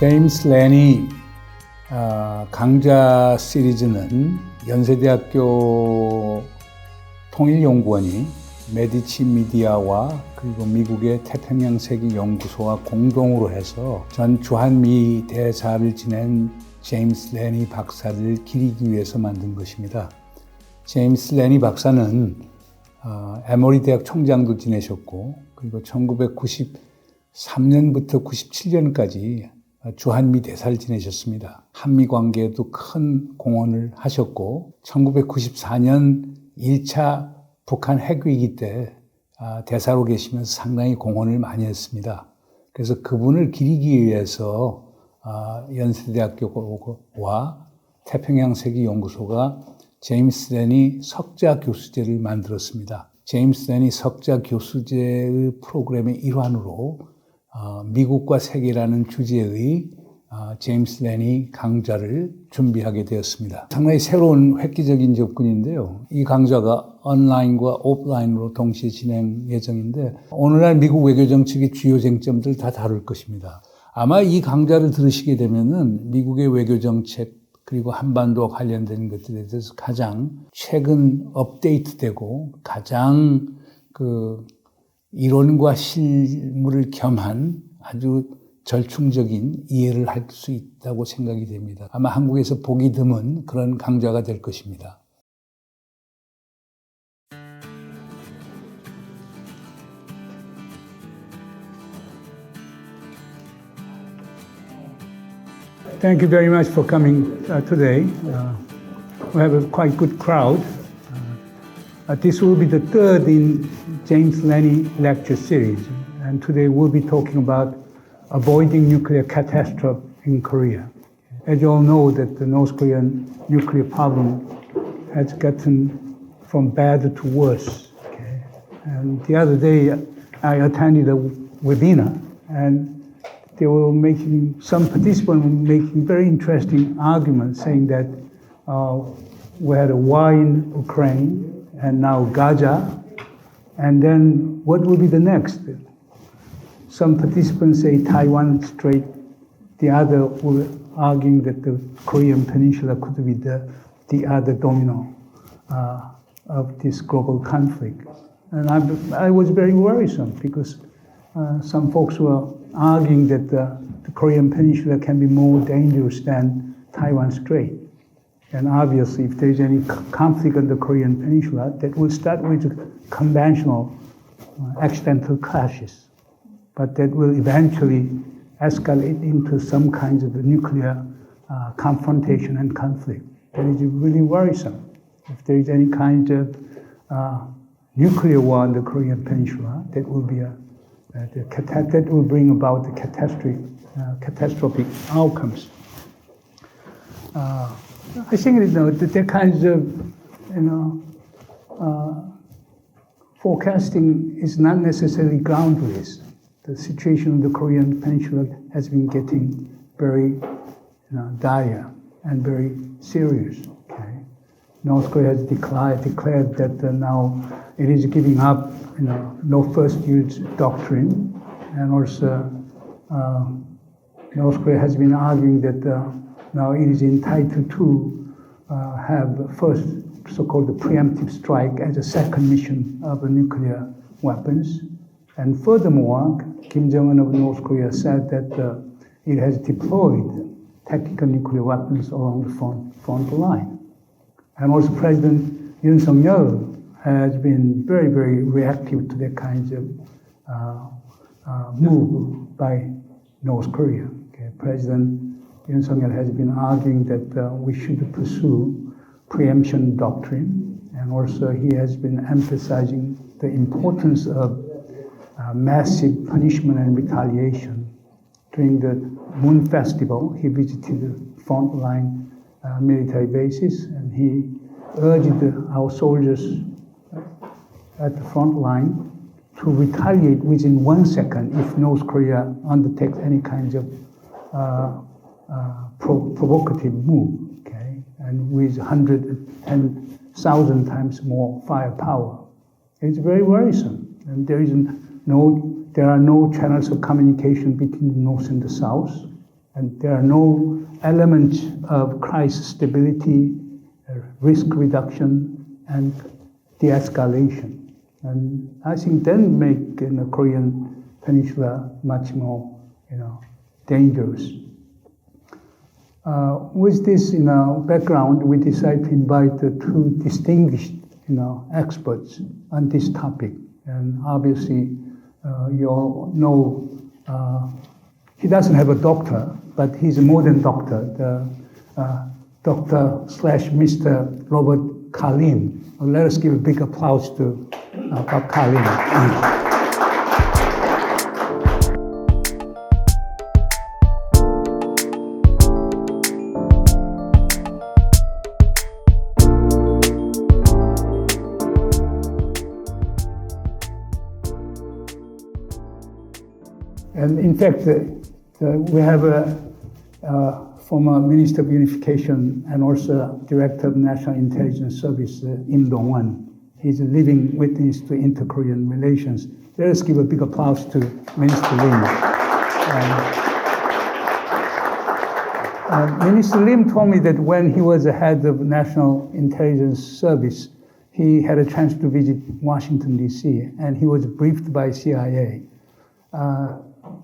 제임스 레니 강좌 시리즈는 연세대학교 통일연구원이 메디치미디어와 그리고 미국의 태평양 세계 연구소와 공동으로 해서 전 주한미 대사를 지낸 제임스 레니 박사를 기리기 위해서 만든 것입니다. 제임스 레니 박사는 에머리 대학 총장도 지내셨고 그리고 1993년부터 97년까지 주한미 대사를 지내셨습니다. 한미 관계에도 큰 공헌을 하셨고 1994년 1차 북한 핵위기 때 대사로 계시면서 상당히 공헌을 많이 했습니다. 그래서 그분을 기리기 위해서 연세대학교와 태평양 세계연구소가 제임스 레니 석좌교수제를 만들었습니다. 제임스 레니 석좌교수제의 프로그램의 일환으로 미국과 세계라는 주제의 제임스 레니 강좌를 준비하게 되었습니다. 상당히 새로운 획기적인 접근인데요. 이 강좌가 온라인과 오프라인으로 동시에 진행 예정인데 오늘날 미국 외교정책의 주요 쟁점들 다 다룰 것입니다. 아마 이 강좌를 들으시게 되면은 미국의 외교정책 그리고 한반도와 관련된 것들에 대해서 가장 최근 업데이트되고 가장 이론과 실물을 겸한 아주 절충적인 이해를 할 수 있다고 생각이 됩니다. 아마 한국에서 보기 드문 그런 강좌가 될 것입니다. Thank you very much for coming today. We have a quite good crowd. This will be the third in James Laney lecture series, and today we'll be talking about avoiding nuclear catastrophe in Korea. As you all know, that the North Korean nuclear problem has gotten from bad to worse. Okay? And the other day, I attended a webinar, and they were some participants were making very interesting arguments, saying that we had a war in Ukraine and now Gaza, and then what will be the next? Some participants say Taiwan Strait, the other were arguing that the Korean Peninsula could be the other domino of this global conflict. And I was very worrisome because some folks were arguing that the Korean Peninsula can be more dangerous than Taiwan Strait. And obviously, if there's any conflict on the Korean Peninsula, that will start with conventional accidental clashes, but that will eventually escalate into some kinds of nuclear confrontation and conflict. That is really worrisome. If there is any kind of nuclear war on the Korean Peninsula, that will be that will bring about the catastrophic outcomes. I think that kinds of forecasting is not necessarily groundless. The situation of the Korean Peninsula has been getting very dire and very serious. Okay? North Korea has declared that now it is giving up no first use doctrine, and also North Korea has been arguing that now it is entitled to have first so-called preemptive strike as a second mission of nuclear weapons. And furthermore, Kim Jong-un of North Korea said that it has deployed tactical nuclear weapons along the front line. And also President Yoon Suk-yeol has been very, very reactive to that kind of move by North Korea. Okay? President Yoon Suk-yeol has been arguing that we should pursue preemption doctrine, and also he has been emphasizing the importance of massive punishment and retaliation. During the Moon Festival, he visited the frontline military bases, and he urged our soldiers at the front line to retaliate within 1 second if North Korea undertakes any kind of provocative move, okay, and with 110,000 times more firepower. It's very worrisome, and there are no channels of communication between the North and the South. And there are no elements of crisis stability, risk reduction, and de-escalation. And I think that make the Korean Peninsula much more, dangerous. With this, background, we decided to invite two distinguished, experts on this topic. And obviously, you all know he doesn't have a doctor, but he's a modern doctor, Dr./Mr. Robert Carlin. Let us give a big applause to Bob Carlin. And in fact, we have a former Minister of Unification and also Director of National Intelligence Service, Im Dong-won. He's a living witness to inter-Korean relations. Let us give a big applause to Minister Lim. Minister Lim told me that when he was the head of National Intelligence Service, he had a chance to visit Washington, D.C., and he was briefed by CIA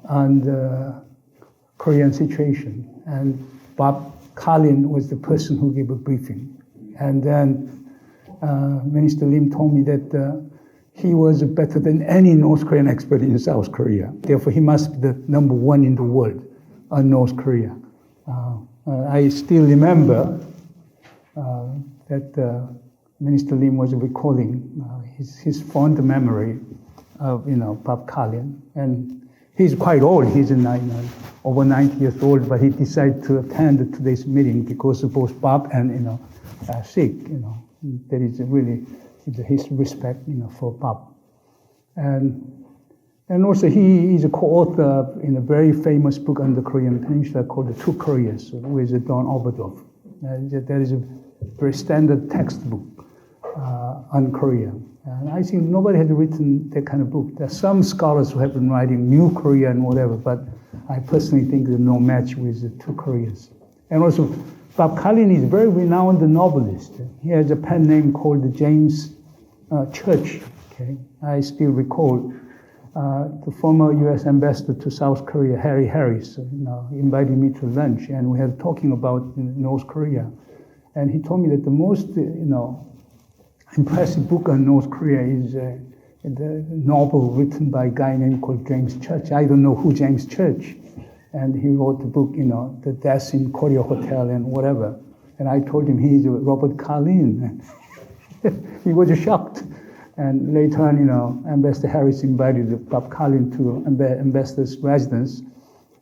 on the Korean situation. And Bob Carlin was the person who gave a briefing. And then Minister Lim told me that he was better than any North Korean expert in South Korea. Therefore, he must be the number one in the world on North Korea. I still remember that Minister Lim was recalling his fond memory of Bob Carlin. And he's quite old. He's over 90 years old, but he decided to attend today's meeting because of both Bob and Sig. That is really his respect, for Bob. And also he is a co-author in a very famous book on the Korean Peninsula called The Two Koreas with Don Oberdorf. That is a very standard textbook on Korea. And I think nobody has written that kind of book. There are some scholars who have been writing New Korea and whatever, but I personally think there's no match with The Two Koreas. And also, Bob Carlin is a very renowned novelist. He has a pen name called James Church. Okay, I still recall the former U.S. ambassador to South Korea, Harry Harris, invited me to lunch, and we had talking about North Korea. And he told me that the most, impressive book on North Korea is the novel written by a guy named called James Church. I don't know who James Church, and he wrote the book, The Death in Korea Hotel and whatever. And I told him he's Robert Carlin. He was shocked. And later on, Ambassador Harris invited Bob Carlin to ambassador's residence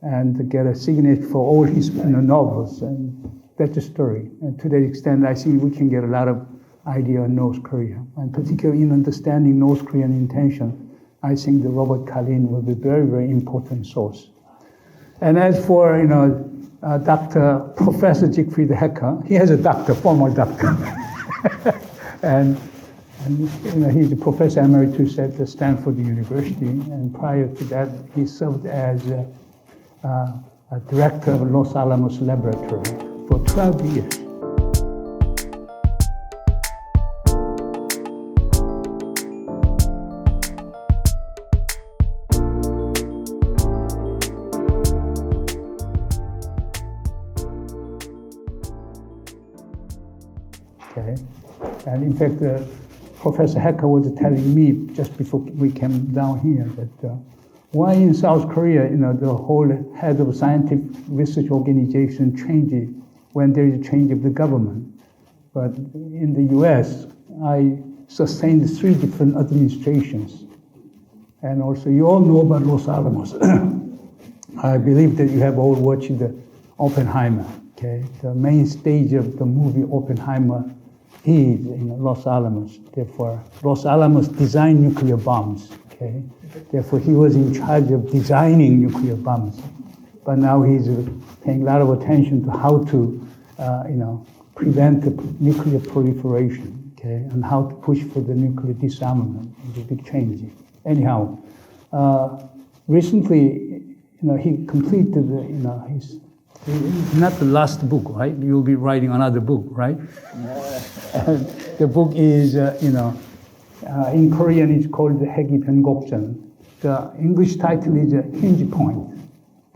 and get a signature for all his novels. And that's the story. And to that extent, I think we can get a lot of idea on North Korea, and particularly in understanding North Korean intention, I think the Robert Carlin will be a very, very important source. And as for Dr. Professor Sigfried Hecker, he has a doctor, former doctor, and he's a professor emeritus at the Stanford University, and prior to that, he served as a director of Los Alamos Laboratory for 12 years. Okay. And in fact, Professor Hecker was telling me just before we came down here that why in South Korea, the whole head of scientific research organization changes when there is a change of the government. But in the US, I sustained 3 different administrations. And also, you all know about Los Alamos. I believe that you have all watched the Oppenheimer. Okay, the main stage of the movie Oppenheimer is in Los Alamos. Therefore, Los Alamos designed nuclear bombs. Okay, therefore he was in charge of designing nuclear bombs. But now he's paying a lot of attention to how to, prevent the nuclear proliferation. Okay, and how to push for the nuclear disarmament. It's a big change. Anyhow, recently, he completed his not the last book, right? You'll be writing another book, right? The book is, in Korean it's called 핵이 변곡전. The English title is Hinge Point.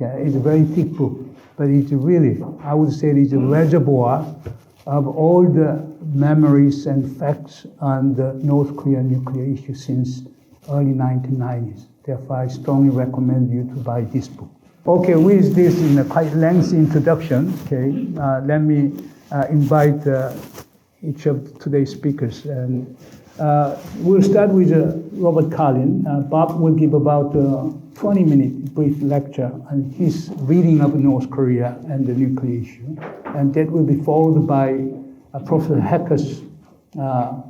Okay? It's a very thick book, but it's really, I would say it's a reservoir of all the memories and facts on the North Korean nuclear issue since early 1990s. Therefore, I strongly recommend you to buy this book. Okay, with this in a quite lengthy introduction, okay, let me invite each of today's speakers. And we'll start with Robert Carlin. Bob will give about a 20-minute brief lecture on his reading of North Korea and the nuclear issue. And that will be followed by Professor Hecker's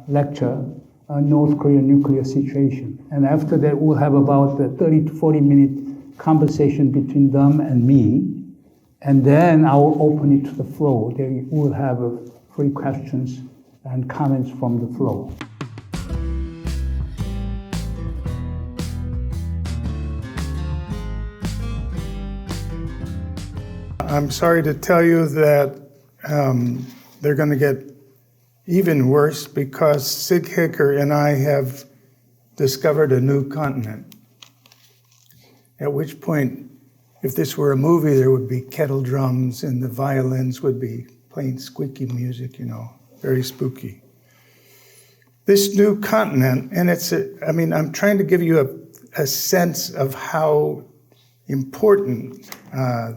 lecture on North Korean nuclear situation. And after that, we'll have about a 30 to 40-minute conversation between them and me. And then I will open it to the floor. They will have free questions and comments from the floor. I'm sorry to tell you that they're going to get even worse because Sig Hecker and I have discovered a new continent. At which point, if this were a movie, there would be kettle drums and the violins would be playing squeaky music, very spooky. This new continent, and I'm trying to give you a sense of how important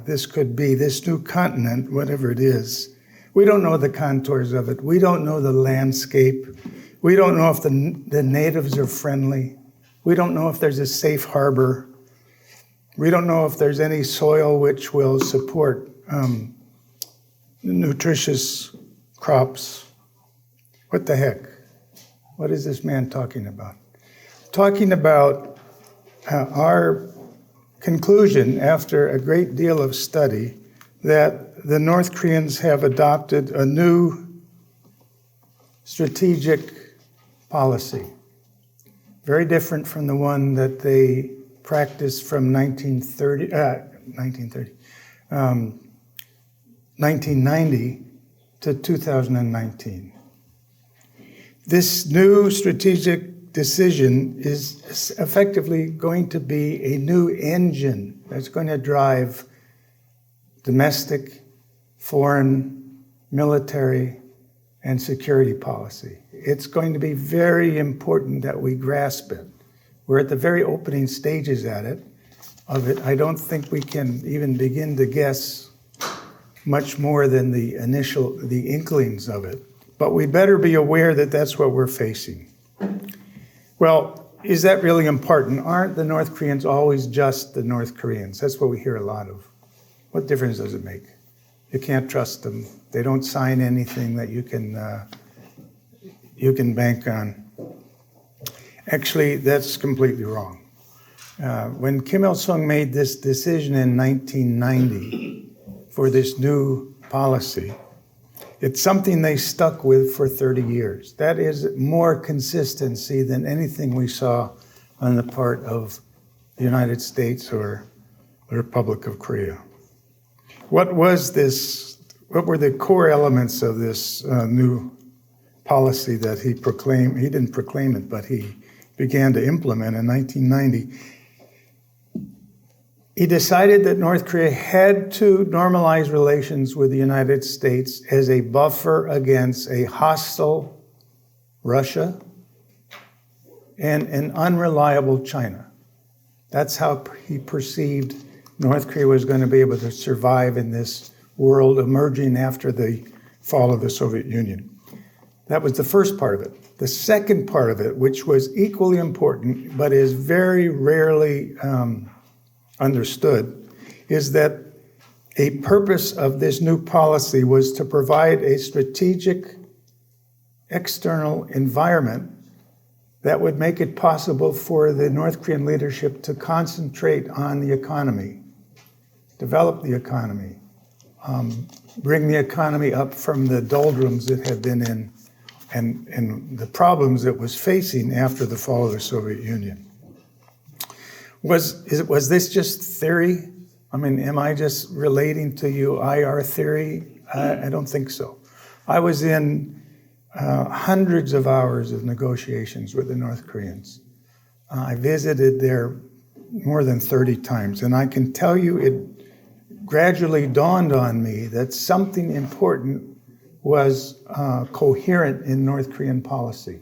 this could be, this new continent, whatever it is. We don't know the contours of it. We don't know the landscape. We don't know if the natives are friendly. We don't know if there's a safe harbor. We don't know if there's any soil which will support nutritious crops. What the heck? What is this man talking about? Talking about our conclusion after a great deal of study that the North Koreans have adopted a new strategic policy, very different from the one that they practiced from 1990 to 2019. This new strategic decision is effectively going to be a new engine that's going to drive domestic, foreign, military, and security policy. It's going to be very important that we grasp it. We're at the very opening stages of it. I don't think we can even begin to guess much more than the inklings of it. But we better be aware that that's what we're facing. Well, is that really important? Aren't the North Koreans always just the North Koreans? That's what we hear a lot of. What difference does it make? You can't trust them. They don't sign anything that you can bank on. Actually, that's completely wrong. When Kim Il-sung made this decision in 1990 for this new policy, it's something they stuck with for 30 years. That is more consistency than anything we saw on the part of the United States or the Republic of Korea. What was this? What were the core elements of this new policy that he proclaimed? He didn't proclaim it, but he began to implement in 1990. He decided that North Korea had to normalize relations with the United States as a buffer against a hostile Russia and an unreliable China. That's how he perceived North Korea was going to be able to survive in this world emerging after the fall of the Soviet Union. That was the first part of it. The second part of it, which was equally important but is very rarely understood, is that a purpose of this new policy was to provide a strategic external environment that would make it possible for the North Korean leadership to concentrate on the economy, develop the economy, bring the economy up from the doldrums it had been in and the problems it was facing after the fall of the Soviet Union. Was this just theory, I mean, am I just relating to you IR theory? I don't think so. I was in hundreds of hours of negotiations with the North Koreans. I visited there more than 30 times, and I can tell you it gradually dawned on me that something important was coherent in North Korean policy.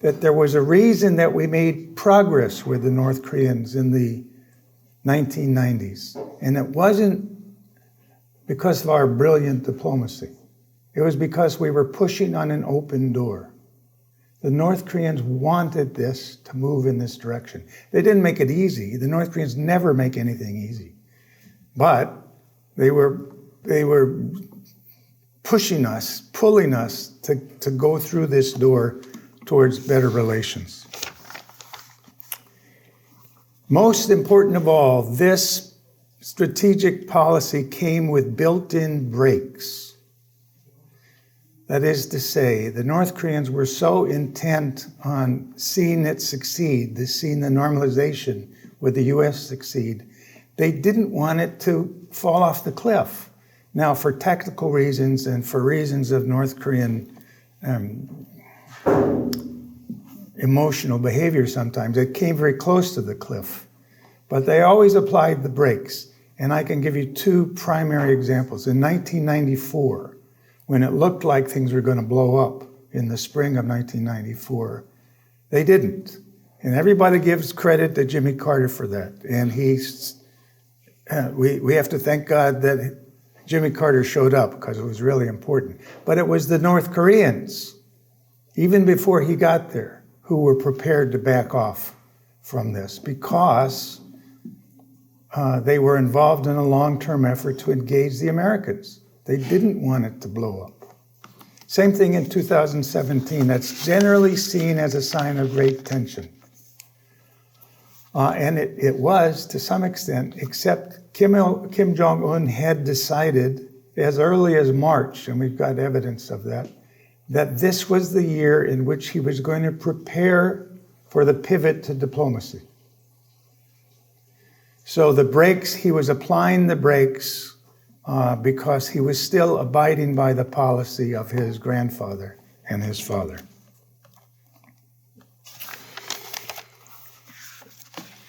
That there was a reason that we made progress with the North Koreans in the 1990s, and it wasn't because of our brilliant diplomacy. It was because we were pushing on an open door. The North Koreans wanted this to move in this direction. They didn't make it easy. The North Koreans never make anything easy. But they were pushing us, pulling us to go through this door towards better relations. Most important of all, this strategic policy came with built-in brakes. That is to say, the North Koreans were so intent on seeing it succeed, seeing the normalization with the U.S. succeed, they didn't want it to fall off the cliff. Now, for tactical reasons and for reasons of North Korean emotional behavior sometimes, it came very close to the cliff. But they always applied the brakes. And I can give you two primary examples. In 1994, when it looked like things were going to blow up in the spring of 1994, they didn't. And everybody gives credit to Jimmy Carter for that. And we have to thank God that Jimmy Carter showed up because it was really important. But it was the North Koreans, even before he got there, who were prepared to back off from this because they were involved in a long-term effort to engage the Americans. They didn't want it to blow up. Same thing in 2017. That's generally seen as a sign of great tension. And it was, to some extent, except Kim Jong-un had decided as early as March, and we've got evidence of that this was the year in which he was going to prepare for the pivot to diplomacy. So the brakes, he was applying the brakes because he was still abiding by the policy of his grandfather and his father.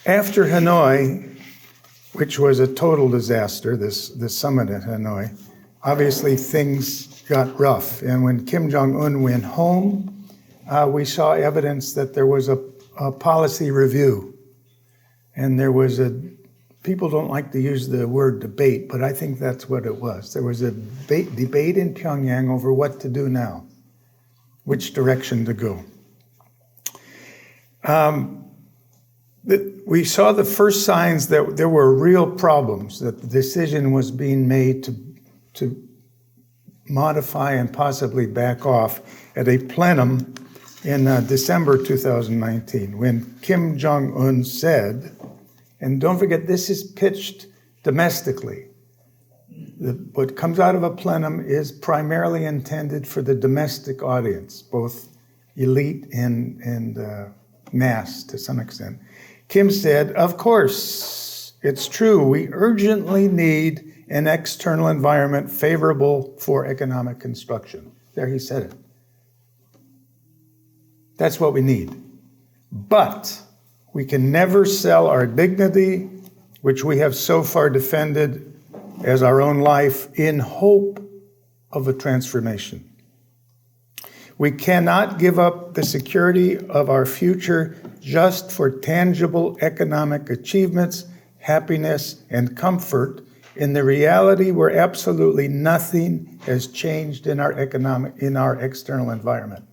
After Hanoi, which was a total disaster, this summit at Hanoi, obviously things got rough. And when Kim Jong-un went home, we saw evidence that there was a policy review. And there was people don't like to use the word debate, but I think that's what it was. There was a debate in Pyongyang over what to do now, which direction to go. We saw the first signs that there were real problems, that the decision was being made to modify and possibly back off at a plenum in December 2019, when Kim Jong-un said, and don't forget, this is pitched domestically. What comes out of a plenum is primarily intended for the domestic audience, both elite and mass to some extent. Kim said, of course, it's true, we urgently need an external environment favorable for economic construction. There he said it. That's what we need. But we can never sell our dignity, which we have so far defended as our own life, in hope of a transformation. We cannot give up the security of our future just for tangible economic achievements, happiness, and comfort in the reality where absolutely nothing has changed in our external environment.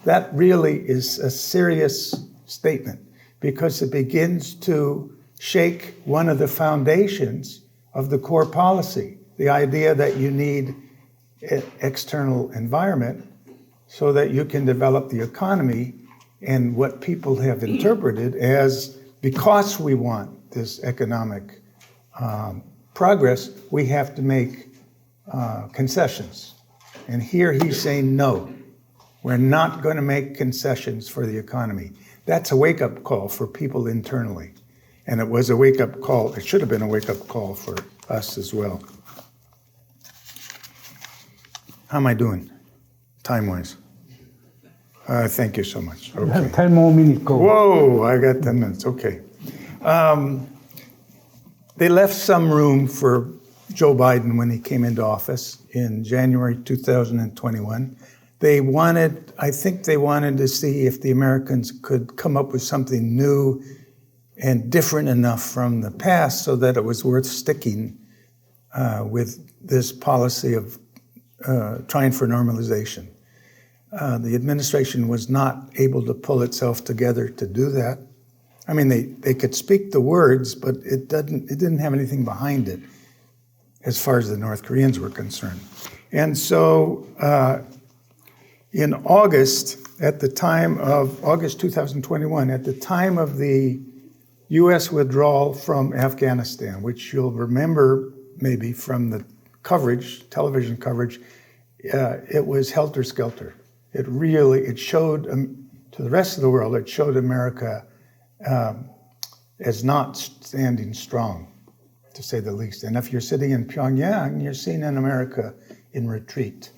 That really is a serious statement because it begins to shake one of the foundations of the core policy, the idea that you need an external environment so that you can develop the economy, and what people have interpreted as, because we want this economic progress, we have to make concessions. And here he's saying, no, we're not going to make concessions for the economy. That's a wake-up call for people internally. And it was a wake-up call. It should have been a wake-up call for us as well. How am I doing, time-wise? Thank you so much. Okay. 10 more minutes go. Whoa, I got 10 minutes. Okay. They left some room for Joe Biden when he came into office in January 2021. I think they wanted to see if the Americans could come up with something new and different enough from the past so that it was worth sticking with this policy of trying for normalization. The administration was not able to pull itself together to do that. I mean, they could speak the words, but it didn't have anything behind it as far as the North Koreans were concerned. And so in August 2021, at the time of the U.S. withdrawal from Afghanistan, which you'll remember maybe from the coverage, television coverage, it was helter-skelter. It showed to the rest of the world, it showed America as not standing strong, to say the least. And if you're sitting in Pyongyang, you're seeing an America in retreat.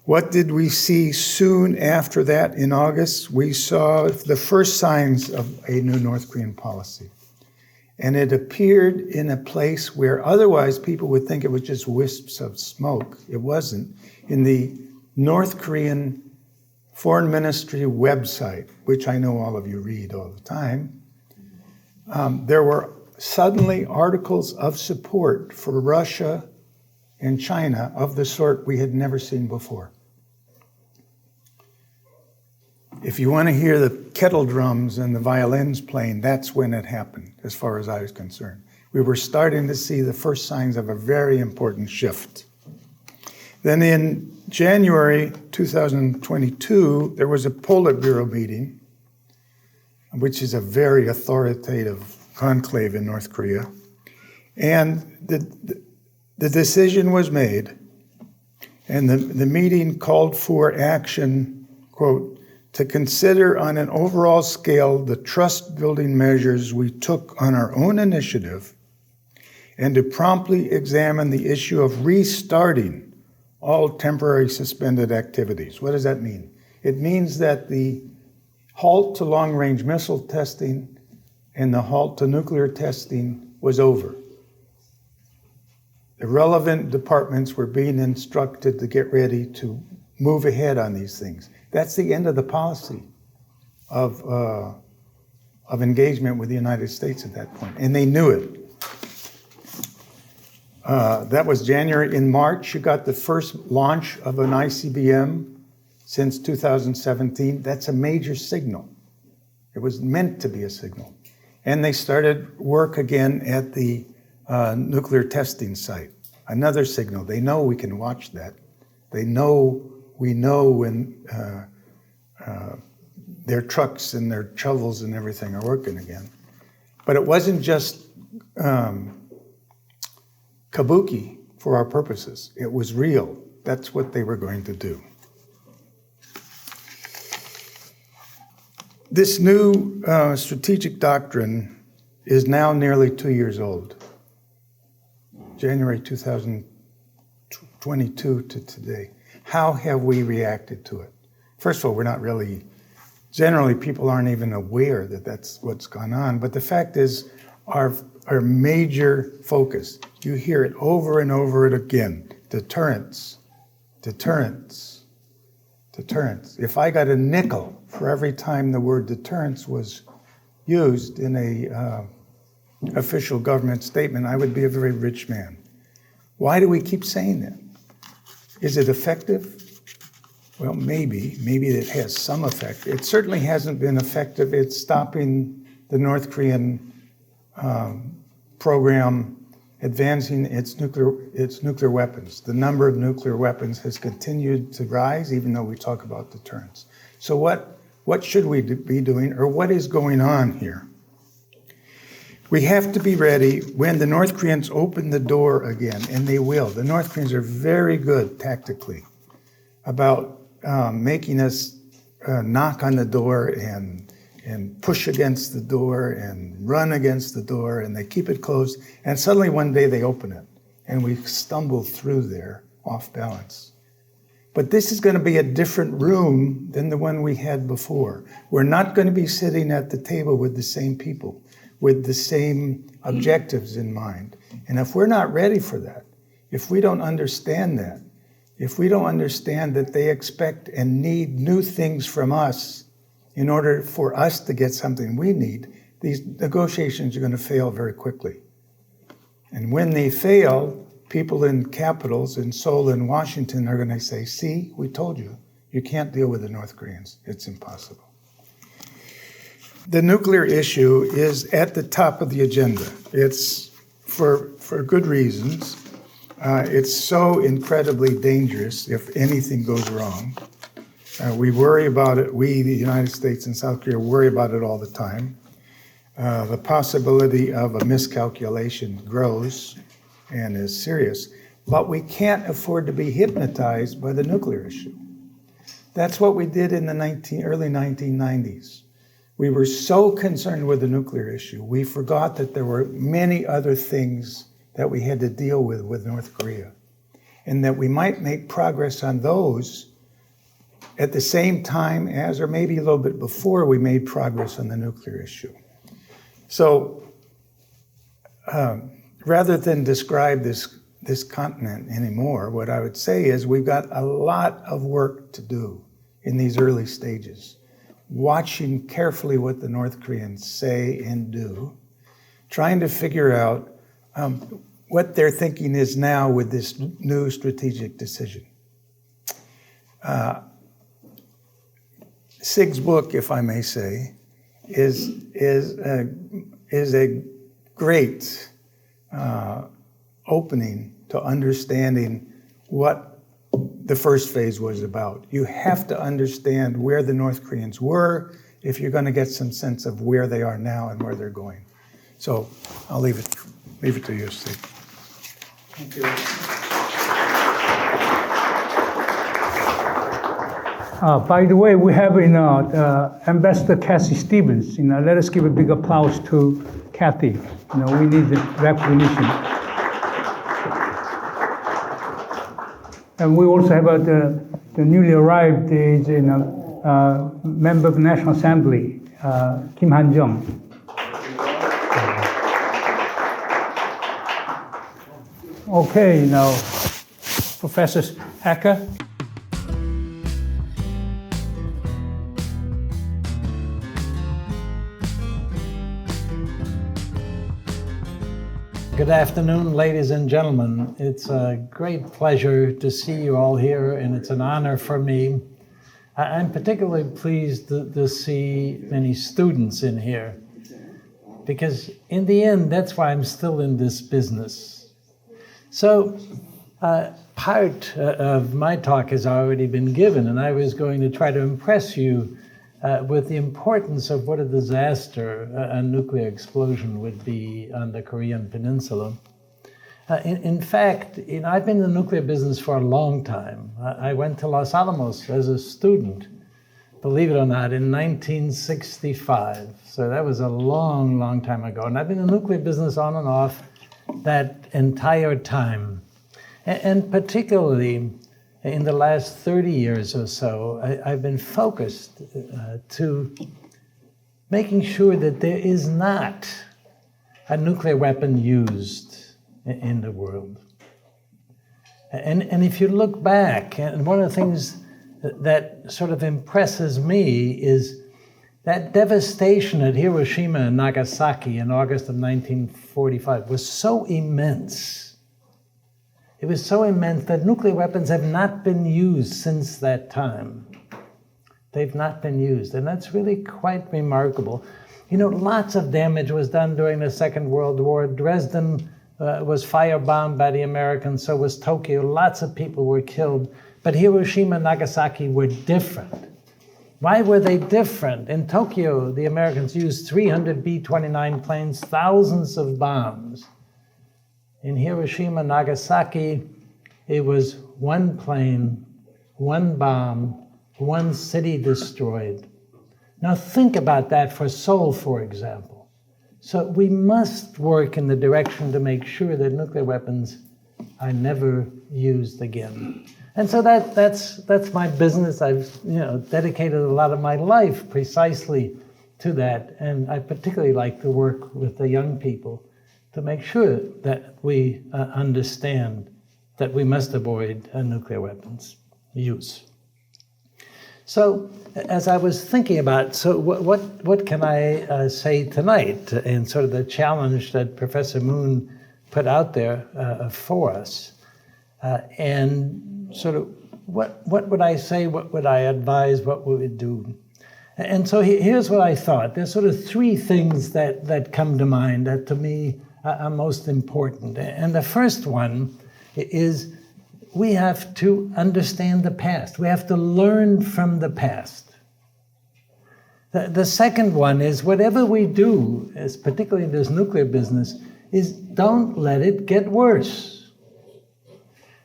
What did we see soon after that in August? We saw the first signs of a new North Korean policy. And it appeared in a place where otherwise people would think it was just wisps of smoke. It wasn't. In the North Korean Foreign Ministry website, which I know all of you read all the time, there were suddenly articles of support for Russia and China of the sort we had never seen before. If you want to hear the kettle drums and the violins playing, that's when it happened, as far as I was concerned. We were starting to see the first signs of a very important shift. Then in January 2022, there was a Politburo meeting, which is a very authoritative conclave in North Korea. And the decision was made, and the meeting called for action, quote, to consider on an overall scale the trust-building measures we took on our own initiative and to promptly examine the issue of restarting all temporary suspended activities. What does that mean? It means that the halt to long-range missile testing and the halt to nuclear testing was over. The relevant departments were being instructed to get ready to move ahead on these things. That's the end of the policy of engagement with the United States at that point, and they knew it. That was January. In March, you got the first launch of an ICBM since 2017. That's a major signal. It was meant to be a signal. And they started work again at the nuclear testing site. Another signal. They know we can watch that. We know when their trucks and their shovels and everything are working again. But it wasn't just kabuki for our purposes. It was real. That's what they were going to do. This new strategic doctrine is now nearly 2 years old. January 2022 to today. How have we reacted to it? First of all, we're not really, generally people aren't even aware that that's what's gone on. But the fact is, our major focus, you hear it over and over again, deterrence, deterrence, deterrence. If I got a nickel for every time the word deterrence was used in a official government statement, I would be a very rich man. Why do we keep saying that? Is it effective? Well, maybe it has some effect. It certainly hasn't been effective at stopping the North Korean program advancing its nuclear weapons. The number of nuclear weapons has continued to rise, even though we talk about deterrence. So what should we be doing, or what is going on here? We have to be ready when the North Koreans open the door again, and they will. The North Koreans are very good tactically about making us knock on the door and and push against the door and run against the door, and they keep it closed, and suddenly one day they open it, and we stumble through there off balance. But this is going to be a different room than the one we had before. We're not going to be sitting at the table with the same people, with the same objectives in mind. And if we're not ready for that, if we don't understand that, if we don't understand that they expect and need new things from us in order for us to get something we need, these negotiations are going to fail very quickly. And when they fail, people in capitals in Seoul and Washington are going to say, see, we told you, you can't deal with the North Koreans. It's impossible. The nuclear issue is at the top of the agenda. It's for good reasons. It's so incredibly dangerous if anything goes wrong. We worry about it. We, the United States and South Korea, worry about it all the time. The possibility of a miscalculation grows and is serious, but we can't afford to be hypnotized by the nuclear issue. That's what we did in the early 1990s. We were so concerned with the nuclear issue, we forgot that there were many other things that we had to deal with North Korea, and that we might make progress on those at the same time as, or maybe a little bit before, we made progress on the nuclear issue. So, rather than describe this continent anymore, what I would say is we've got a lot of work to do in these early stages, watching carefully what the North Koreans say and do, trying to figure out what their thinking is now with this new strategic decision. Sig's book, if I may say, is a great opening to understanding what the first phase was about. You have to understand where the North Koreans were if you're going to get some sense of where they are now and where they're going. So I'll leave it to you, Sig. Thank you. By the way, we have Ambassador Kathy Stevens. Let us give a big applause to Kathy. We need the recognition. And we also have the newly arrived member of the National Assembly, Kim Han-jung. Okay, now, Professor Hecker. Good afternoon, ladies and gentlemen. It's a great pleasure to see you all here, and it's an honor for me. I'm particularly pleased to see many students in here, because in the end, that's why I'm still in this business. So, part of my talk has already been given, and I was going to try to impress you with the importance of what a disaster a nuclear explosion would be on the Korean Peninsula. In fact, I've been in the nuclear business for a long time. I went to Los Alamos as a student, believe it or not, in 1965. So that was a long, long time ago. And I've been in the nuclear business on and off that entire time. And particularly in the last 30 years or so, I've been focused to making sure that there is not a nuclear weapon used in the world. And if you look back, and one of the things that sort of impresses me is that devastation at Hiroshima and Nagasaki in August of 1945 was so immense. It was so immense that nuclear weapons have not been used since that time. They've not been used, and that's really quite remarkable. Lots of damage was done during the Second World War. Dresden was firebombed by the Americans, so was Tokyo. Lots of people were killed, but Hiroshima and Nagasaki were different. Why were they different? In Tokyo, the Americans used 300 B-29 planes, thousands of bombs. In Hiroshima, Nagasaki, it was one plane, one bomb, one city destroyed. Now think about that for Seoul, for example. So we must work in the direction to make sure that nuclear weapons are never used again. And so that's my business. I've dedicated a lot of my life precisely to that, and I particularly like to work with the young people to make sure that we understand that we must avoid nuclear weapons use. So, as I was thinking about, so what can I say tonight in sort of the challenge that Professor Moon put out there for us, and sort of what would I say, what would I advise, what would we do? And so here's what I thought. There's sort of three things that come to mind that to me are most important. And the first one is we have to understand the past. We have to learn from the past. The second one is whatever we do, as particularly in this nuclear business, is don't let it get worse.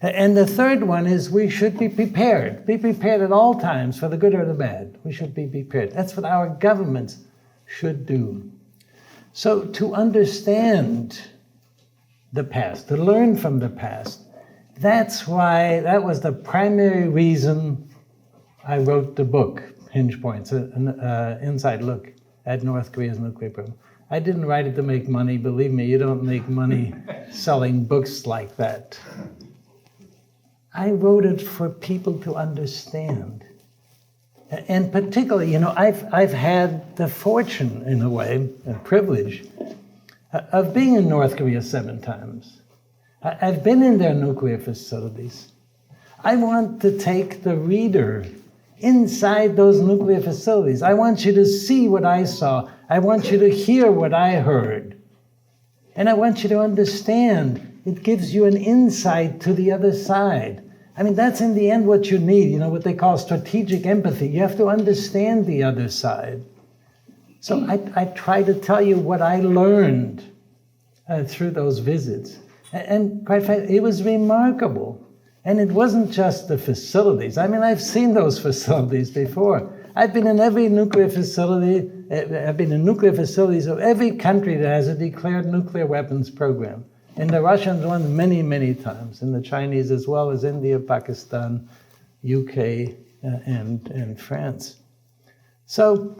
And the third one is we should be prepared. Be prepared at all times for the good or the bad. We should be prepared. That's what our governments should do. So to understand the past, to learn from the past, that was the primary reason I wrote the book, Hinge Points, an inside look at North Korea's nuclear program. I didn't write it to make money. Believe me, you don't make money selling books like that. I wrote it for people to understand. And particularly, I've had the fortune, in a way, and privilege, of being in North Korea 7 times. I've been in their nuclear facilities. I want to take the reader inside those nuclear facilities. I want you to see what I saw. I want you to hear what I heard. And I want you to understand. It gives you an insight to the other side. I mean, that's in the end what you need, what they call strategic empathy. You have to understand the other side. So I try to tell you what I learned through those visits. And quite frankly, it was remarkable. And it wasn't just the facilities. I mean, I've seen those facilities before. I've been in every nuclear facility. I've been in nuclear facilities of every country that has a declared nuclear weapons program. In the Russians one many, many times. In the Chinese as well as India, Pakistan, UK, and France. So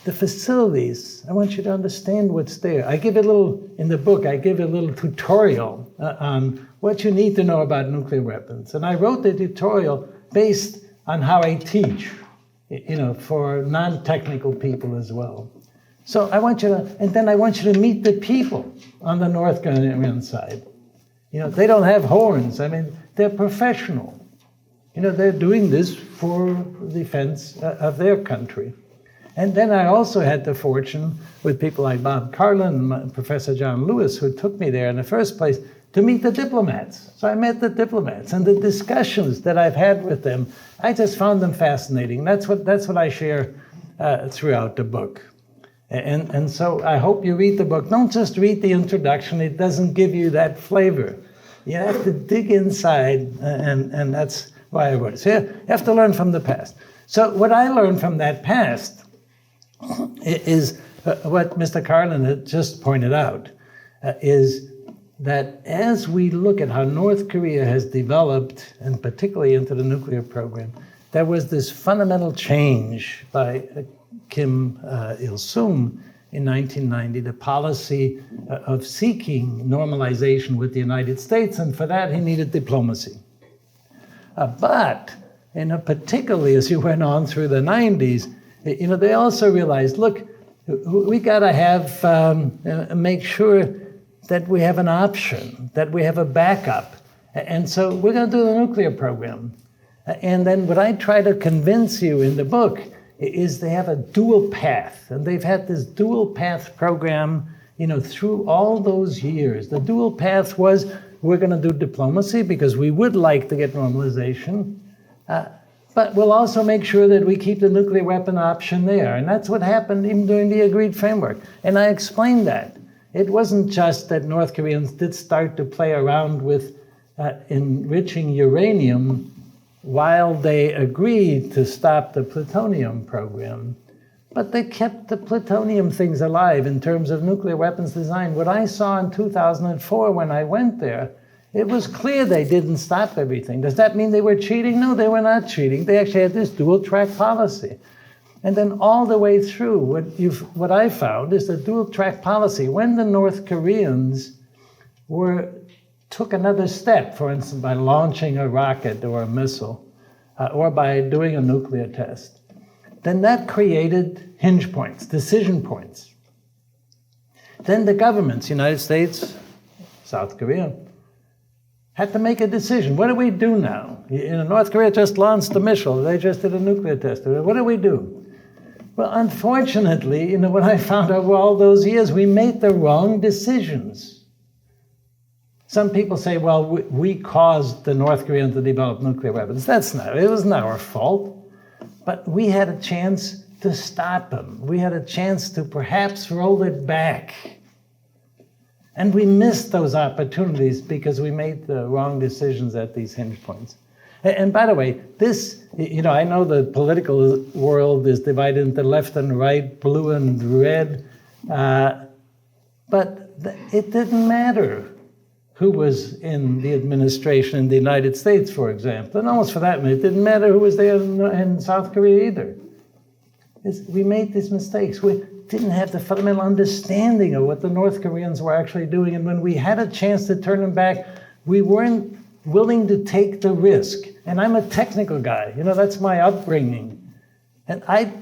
the facilities, I want you to understand what's there. In the book, I give a little tutorial on what you need to know about nuclear weapons. And I wrote the tutorial based on how I teach, for non-technical people as well. So I want you to meet the people on the North Korean side. They don't have horns. I mean, they're professional. They're doing this for defense of their country. And then I also had the fortune with people like Bob Carlin and Professor John Lewis, who took me there in the first place, to meet the diplomats. So I met the diplomats, and the discussions that I've had with them, I just found them fascinating. That's what I share throughout the book. And so I hope you read the book. Don't just read the introduction. It doesn't give you that flavor. You have to dig inside, and that's why I wrote it. So you have to learn from the past. So what I learned from that past is what Mr. Carlin had just pointed out, is that as we look at how North Korea has developed, and particularly into the nuclear program, there was this fundamental change by Kim Il-sung in 1990, the policy of seeking normalization with the United States, and for that he needed diplomacy. But particularly as you went on through the 90s, they also realized, look, we got to have make sure that we have an option, that we have a backup, and so we're going to do the nuclear program. And then what I try to convince you in the book is they have a dual path, and they've had this dual path program, through all those years. The dual path was, we're going to do diplomacy because we would like to get normalization, but we'll also make sure that we keep the nuclear weapon option there. And that's what happened even during the agreed framework. And I explained that. It wasn't just that North Koreans did start to play around with enriching uranium while they agreed to stop the plutonium program, but they kept the plutonium things alive in terms of nuclear weapons design. What I saw in 2004 when I went there, it was clear they didn't stop everything. Does that mean they were cheating? No, they were not cheating. They actually had this dual-track policy. And then all the way through, what I found is the dual-track policy. When the North Koreans took another step, for instance, by launching a rocket or a missile, or by doing a nuclear test, then that created hinge points, decision points. Then the governments, United States, South Korea, had to make a decision. What do we do now? North Korea just launched a missile. They just did a nuclear test. What do we do? Well, unfortunately, what I found over all those years, we made the wrong decisions. Some people say, well, we caused the North Koreans to develop nuclear weapons. It wasn't our fault. But we had a chance to stop them. We had a chance to perhaps roll it back. And we missed those opportunities because we made the wrong decisions at these hinge points. And by the way, this, I know the political world is divided into left and right, blue and red, but it didn't matter who was in the administration in the United States, for example. And almost for that matter, it didn't matter who was there in South Korea either. We made these mistakes. We didn't have the fundamental understanding of what the North Koreans were actually doing. And when we had a chance to turn them back, we weren't willing to take the risk. And I'm a technical guy. That's my upbringing. And I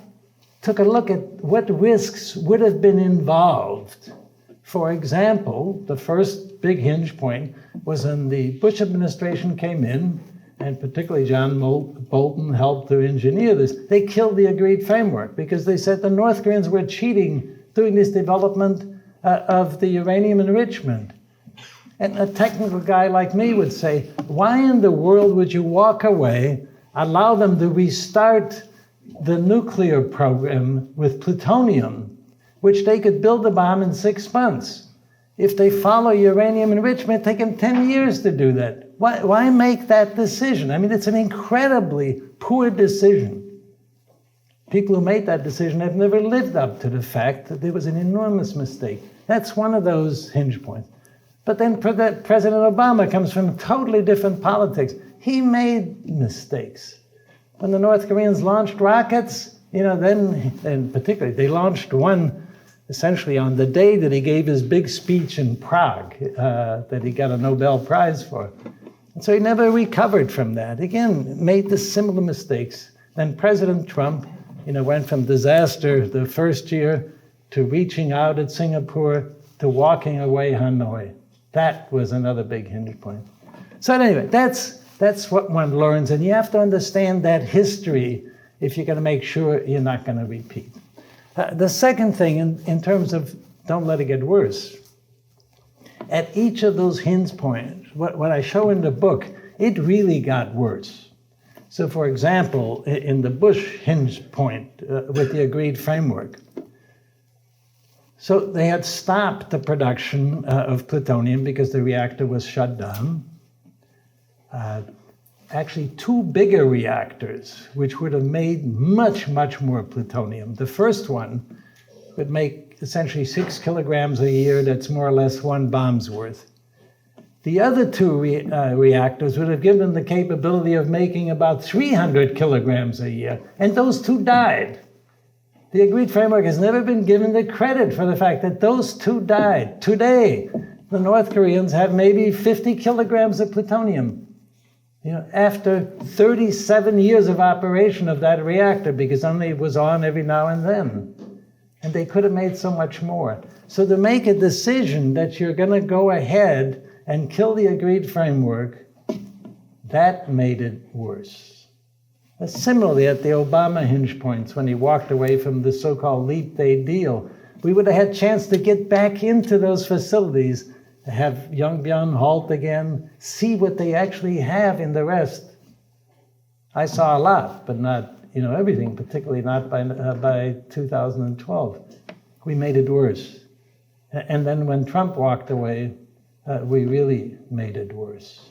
took a look at what risks would have been involved. For example, the first big hinge point was when the Bush administration came in, and particularly John Bolton helped to engineer this. They killed the agreed framework because they said the North Koreans were cheating doing this development of the uranium enrichment. And a technical guy like me would say, why in the world would you walk away, allow them to restart the nuclear program with plutonium, which they could build a bomb in 6 months? If they follow uranium enrichment, it take them 10 years to do that. Why make that decision? I mean, it's an incredibly poor decision. People who made that decision have never lived up to the fact that there was an enormous mistake. That's one of those hinge points. But then President Obama comes from totally different politics. He made mistakes. When the North Koreans launched rockets, then particularly they launched one essentially on the day that he gave his big speech in Prague that he got a Nobel Prize for. And so he never recovered from that. Again, made the similar mistakes. Then President Trump, went from disaster the first year to reaching out at Singapore to walking away Hanoi. That was another big hinge point. So anyway, that's what one learns, and you have to understand that history if you're going to make sure you're not going to repeat. The second thing, in terms of don't let it get worse, at each of those hinge points, what I show in the book, it really got worse. So for example, in the Bush hinge point with the agreed framework, so they had stopped the production of plutonium because the reactor was shut down. Actually, two bigger reactors, which would have made much, much more plutonium. The first one would make essentially 6 kilograms a year. That's more or less one bomb's worth. The other two reactors would have given them the capability of making about 300 kilograms a year. And those two died. The agreed framework has never been given the credit for the fact that those two died. Today, the North Koreans have maybe 50 kilograms of plutonium. After 37 years of operation of that reactor, because only it was on every now and then. And they could have made so much more. So to make a decision that you're going to go ahead and kill the agreed framework, that made it worse. Similarly, at the Obama hinge points, when he walked away from the so-called Leap Day deal, we would have had a chance to get back into those facilities, have Yongbyon halt again, see what they actually have in the rest. I saw a lot, but not everything, particularly not by 2012. We made it worse. And then when Trump walked away, we really made it worse.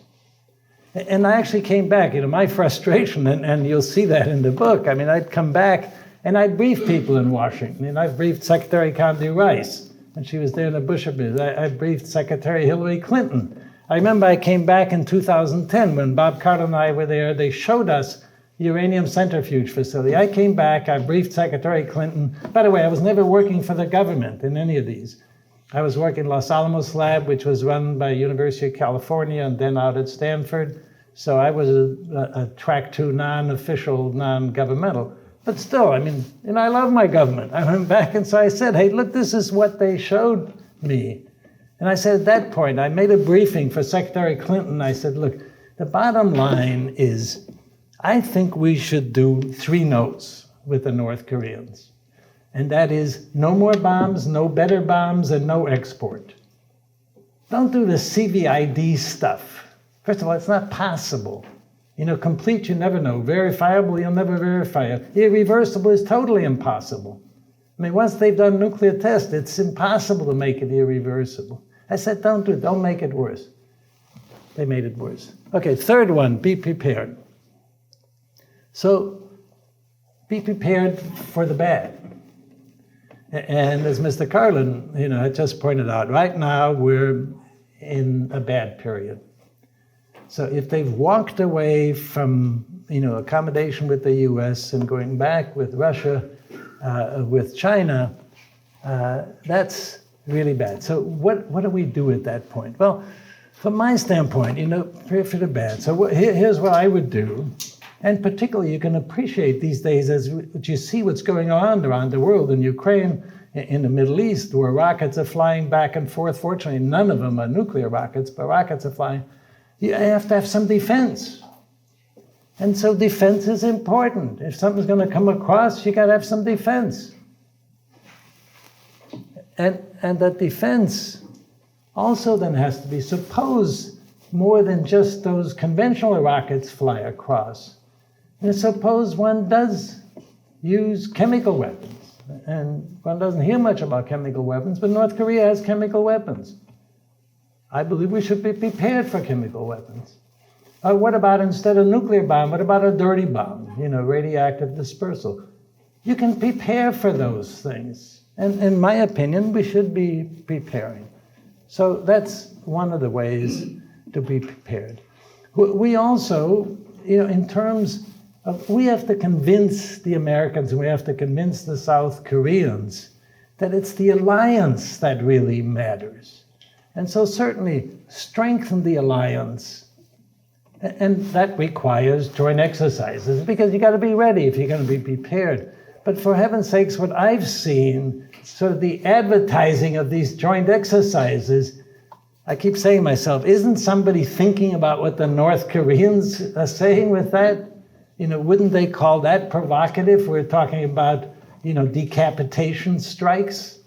And I actually came back, my frustration, and you'll see that in the book. I mean, I'd come back and I'd brief people in Washington. I've briefed Secretary Condi Rice when she was there in the Bush administration. I briefed Secretary Hillary Clinton. I remember I came back in 2010 when Bob Carlin and I were there. They showed us the uranium centrifuge facility. I came back, I briefed Secretary Clinton. By the way, I was never working for the government in any of these. I was working in Los Alamos lab, which was run by University of California and then out at Stanford. So I was a track 2 non-official, non-governmental. But still, I mean, I love my government. I went back and so I said, hey, look, this is what they showed me. And I said at that point, I made a briefing for Secretary Clinton. I said, look, the bottom line is, I think we should do 3 no's with the North Koreans. And that is no more bombs, no better bombs, and no export. Don't do the CVID stuff. First of all, it's not possible. Complete, you never know. Verifiable, you'll never verify it. Irreversible is totally impossible. I mean, once they've done nuclear tests, it's impossible to make it irreversible. I said, don't do it. Don't make it worse. They made it worse. Okay, third one, be prepared. So, be prepared for the bad. And as Mr. Carlin, had just pointed out, right now we're in a bad period. So if they've walked away from, accommodation with the U.S. and going back with Russia, with China, that's really bad. So what do we do at that point? Well, from my standpoint, prepare for the bad. So here's what I would do. And particularly, you can appreciate these days as you see what's going on around the world, in Ukraine, in the Middle East, where rockets are flying back and forth. Fortunately, none of them are nuclear rockets, but rockets are flying. You have to have some defense. And so defense is important. If something's going to come across, you got to have some defense. And that defense also then has to be, suppose more than just those conventional rockets fly across. And suppose one does use chemical weapons. And one doesn't hear much about chemical weapons, but North Korea has chemical weapons. I believe we should be prepared for chemical weapons. What about instead of nuclear bomb, what about a dirty bomb, radioactive dispersal? You can prepare for those things. And in my opinion, we should be preparing. So that's one of the ways to be prepared. We also, in terms of, we have to convince the Americans and we have to convince the South Koreans that it's the alliance that really matters. And so certainly strengthen the alliance. And that requires joint exercises, because you got to be ready if you're going to be prepared. But for heaven's sakes, what I've seen, sort of the advertising of these joint exercises, I keep saying to myself, isn't somebody thinking about what the North Koreans are saying with that? Wouldn't they call that provocative? We're talking about, decapitation strikes.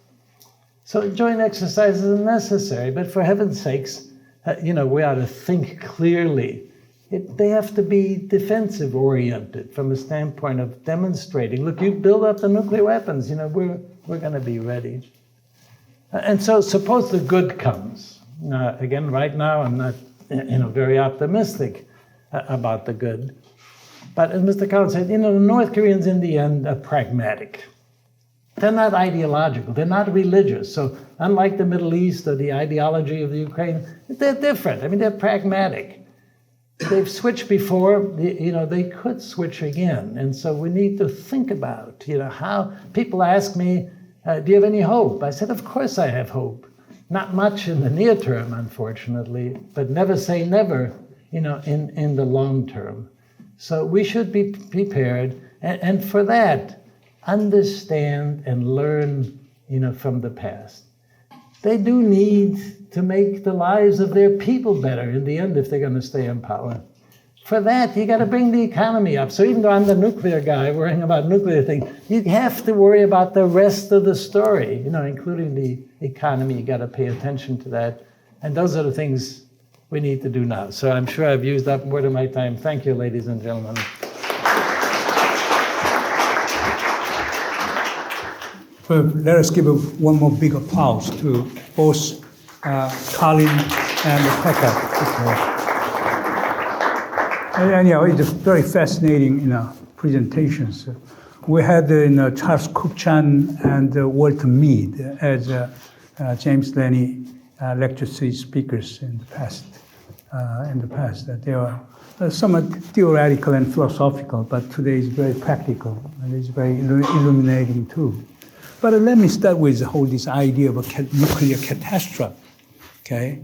So joint exercises are necessary, but for heaven's sakes, we ought to think clearly. They have to be defensive oriented from a standpoint of demonstrating, look, you build up the nuclear weapons, we're going to be ready. And so suppose the good comes. Again, right now I'm not very optimistic about the good. But as Mr. Carlin said, the North Koreans in the end are pragmatic. They're not ideological, they're not religious. So unlike the Middle East or the ideology of the Ukraine, they're different. I mean, they're pragmatic. They've switched before, they could switch again. And so we need to think about, how people ask me, do you have any hope? I said, of course I have hope. Not much in the near term, unfortunately, but never say never, in the long term. So we should be prepared. And for that, understand and learn, from the past. They do need to make the lives of their people better in the end if they're going to stay in power. For that, you got to bring the economy up. So even though I'm the nuclear guy worrying about nuclear things, you have to worry about the rest of the story, including the economy. You got to pay attention to that. And those are the things we need to do now. So I'm sure I've used up more of my time. Thank you, ladies and gentlemen. Well, let us give one more big applause to both Carlin and Hecker. Anyhow, it's very fascinating presentations. We had Charles Kupchan and Walter Mead as James Laney lecture series speakers in the past. They were somewhat theoretical and philosophical, but today is very practical and it's very illuminating too. But let me start with this idea of a nuclear catastrophe. Okay,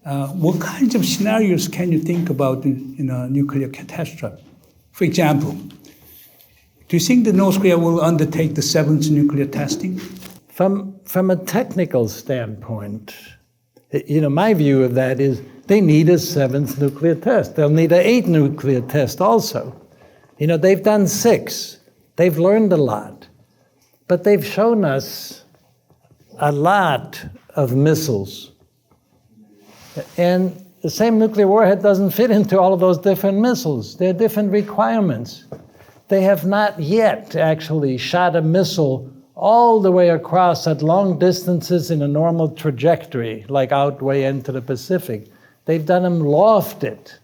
what kinds of scenarios can you think about in a nuclear catastrophe? For example, do you think that North Korea will undertake the 7th nuclear testing? From a technical standpoint, my view of that is they need a 7th nuclear test. They'll need an 8th nuclear test also. They've done 6. They've learned a lot. But they've shown us a lot of missiles. And the same nuclear warhead doesn't fit into all of those different missiles. There are different requirements. They have not yet actually shot a missile all the way across at long distances in a normal trajectory, like out way into the Pacific. They've done them lofted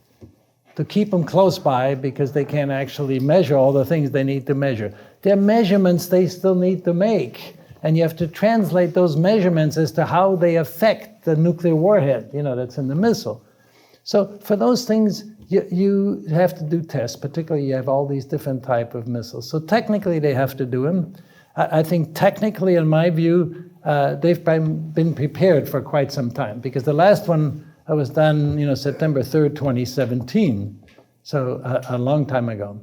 to keep them close by because they can't actually measure all the things they need to measure. There are measurements they still need to make, and you have to translate those measurements as to how they affect the nuclear warhead, that's in the missile. So for those things, you have to do tests, particularly you have all these different type of missiles. So technically they have to do them. I think technically, in my view, they've been prepared for quite some time, because the last one was done, September 3rd, 2017, so a long time ago.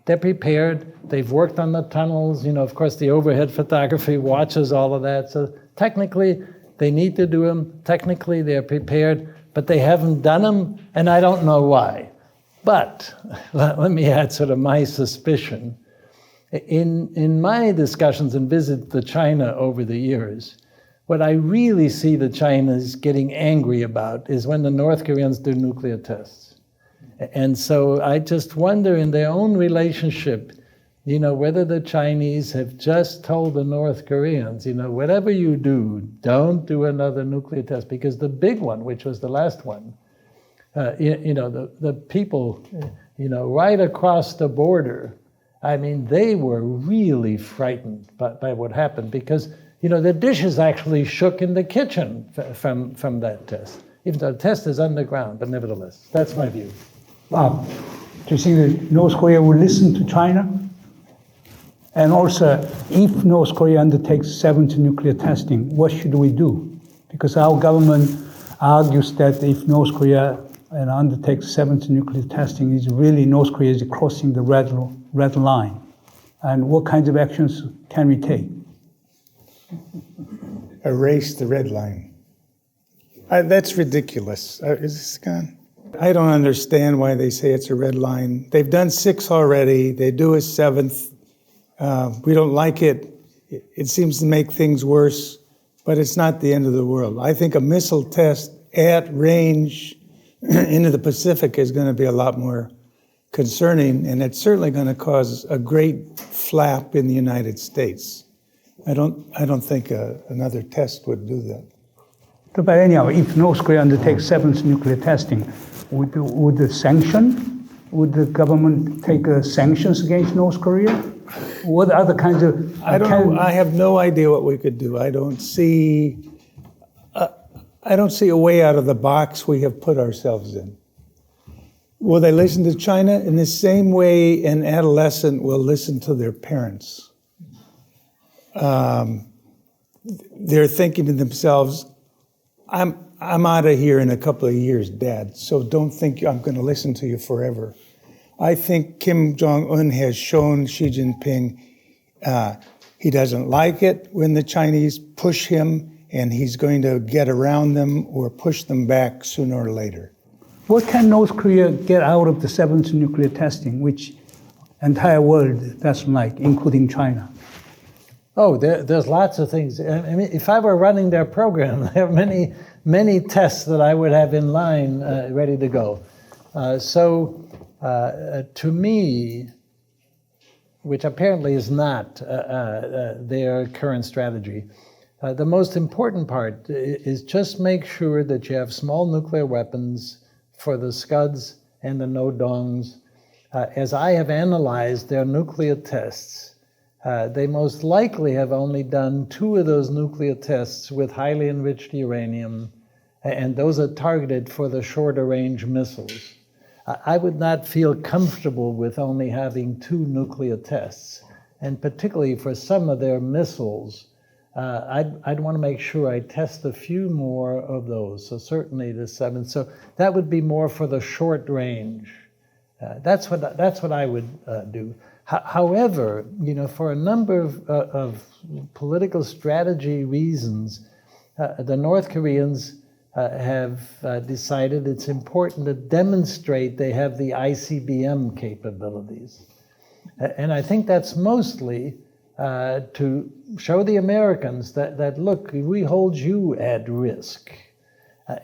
They're prepared. They've worked on the tunnels. Of course, the overhead photography watches all of that. So technically, they need to do them. Technically, they're prepared, but they haven't done them, and I don't know why. But let me add sort of my suspicion. In my discussions and visits to China over the years, what I really see the Chinese getting angry about is when the North Koreans do nuclear tests. And so I just wonder in their own relationship, whether the Chinese have just told the North Koreans, whatever you do, don't do another nuclear test, because the big one, which was the last one, the people, right across the border, they were really frightened by what happened, because, the dishes actually shook in the kitchen from that test, even though the test is underground, but nevertheless, that's my view. Wow. Do you think that North Korea will listen to China? And also, if North Korea undertakes 7th nuclear testing, what should we do? Because our government argues that if North Korea undertakes 7th nuclear testing, is really North Korea is crossing the red line. And what kinds of actions can we take? Erase the red line. That's ridiculous. Is this gone? I don't understand why they say it's a red line. They've done 6 already. They do a 7th. We don't like it. It seems to make things worse, but it's not the end of the world. I think a missile test at range into the Pacific is going to be a lot more concerning, and it's certainly going to cause a great flap in the United States. I don't think another test would do that. But anyhow, if North Korea undertakes 7th nuclear testing, would the government take sanctions against North Korea? What other kinds of... I don't know. I have no idea what we could do. I don't see a way out of the box we have put ourselves in. Will they listen to China? In the same way an adolescent will listen to their parents. They're thinking to themselves, I'm out of here in a couple of years, Dad, so don't think I'm going to listen to you forever. I think Kim Jong-un has shown Xi Jinping he doesn't like it when the Chinese push him, and he's going to get around them or push them back sooner or later. What can North Korea get out of the 7th nuclear testing, which entire world doesn't like, including China? Oh, there's lots of things. If I were running their program, there are many tests that I would have in line ready to go. To me, which apparently is not their current strategy, the most important part is just make sure that you have small nuclear weapons for the Scuds and the no-dongs. As I have analyzed their nuclear tests, they most likely have only done 2 of those nuclear tests with highly enriched uranium, and those are targeted for the shorter range missiles. I would not feel comfortable with only having 2 nuclear tests, and particularly for some of their missiles, I'd want to make sure I test a few more of those, so certainly the 7. So that would be more for the short range. That's what I would do. However, for a number of political strategy reasons, the North Koreans have decided it's important to demonstrate they have the ICBM capabilities. And I think that's mostly to show the Americans that look, we hold you at risk.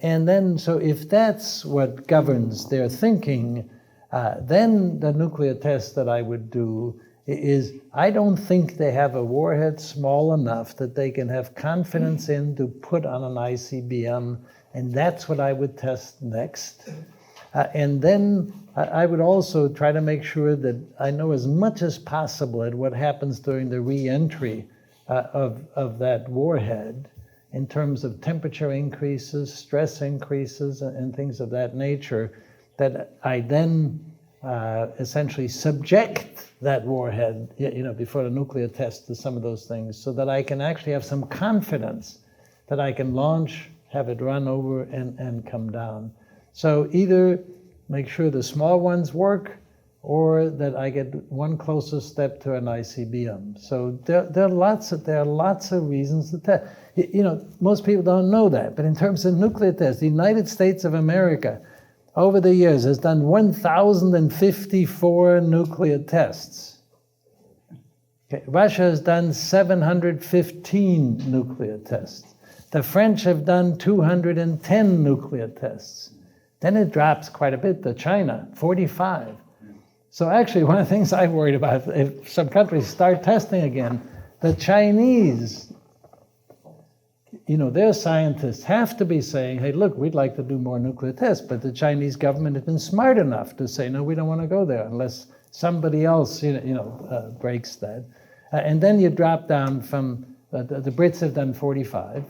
And then, so if that's what governs their thinking, then the nuclear test that I would do is, I don't think they have a warhead small enough that they can have confidence in to put on an ICBM, and that's what I would test next. And then I would also try to make sure that I know as much as possible at what happens during the re-entry of that warhead in terms of temperature increases, stress increases, and things of that nature, that I then essentially subject that warhead, before the nuclear test to some of those things, so that I can actually have some confidence that I can launch, have it run over, and come down. So either make sure the small ones work, or that I get one closer step to an ICBM. So there are lots of reasons to test. Most people don't know that, but in terms of nuclear tests, the United States of America, over the years, has done 1,054 nuclear tests. Okay. Russia has done 715 nuclear tests. The French have done 210 nuclear tests. Then it drops quite a bit to China, 45. So actually, one of the things I'm worried about, if some countries start testing again, the Chinese, their scientists have to be saying, hey, look, we'd like to do more nuclear tests, but the Chinese government has been smart enough to say, no, we don't want to go there unless somebody else, breaks that. And then you drop down from, the Brits have done 45,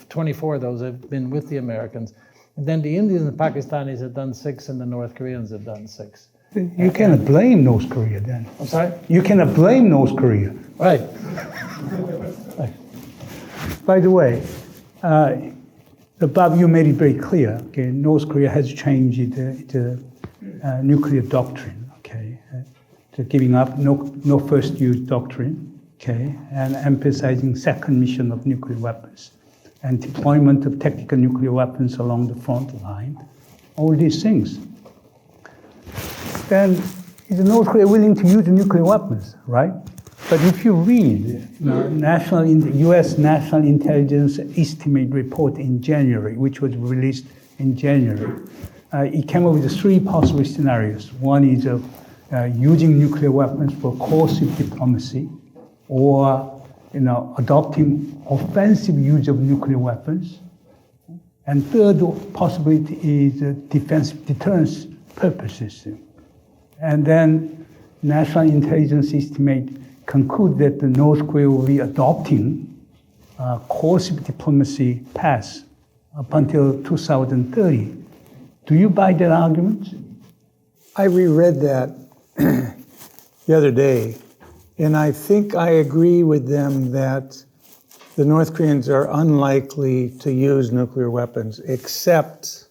24 of those have been with the Americans. And then the Indians and Pakistanis have done 6, and the North Koreans have done 6. You cannot blame North Korea then. I'm sorry? You cannot blame North Korea. Right. By the way, Bob, you made it very clear. Okay, North Korea has changed the nuclear doctrine. Okay, to giving up no first use doctrine. Okay, and emphasizing second mission of nuclear weapons and deployment of tactical nuclear weapons along the front line. All these things. Then is North Korea willing to use nuclear weapons, right? But if you read U.S. National Intelligence Estimate Report in January, which was released in January, it came up with 3 possible scenarios. One is using nuclear weapons for coercive diplomacy, or adopting offensive use of nuclear weapons. And third possibility is defensive deterrence purposes. And then National Intelligence Estimate conclude that the North Korea will be adopting coercive diplomacy path up until 2030. Do you buy that argument? I reread that the other day, and I think I agree with them that the North Koreans are unlikely to use nuclear weapons, except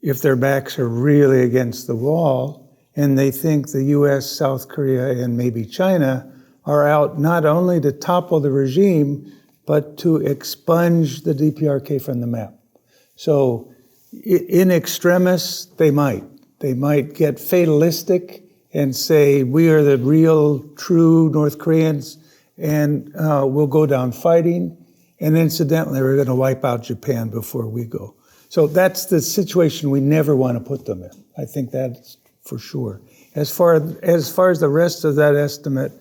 if their backs are really against the wall and they think the US, South Korea, and maybe China are out not only to topple the regime, but to expunge the DPRK from the map. So in extremis, they might. They might get fatalistic and say, we are the real, true North Koreans, and we'll go down fighting. And incidentally, we're going to wipe out Japan before we go. So that's the situation we never want to put them in. I think that's for sure. As far as the rest of that estimate,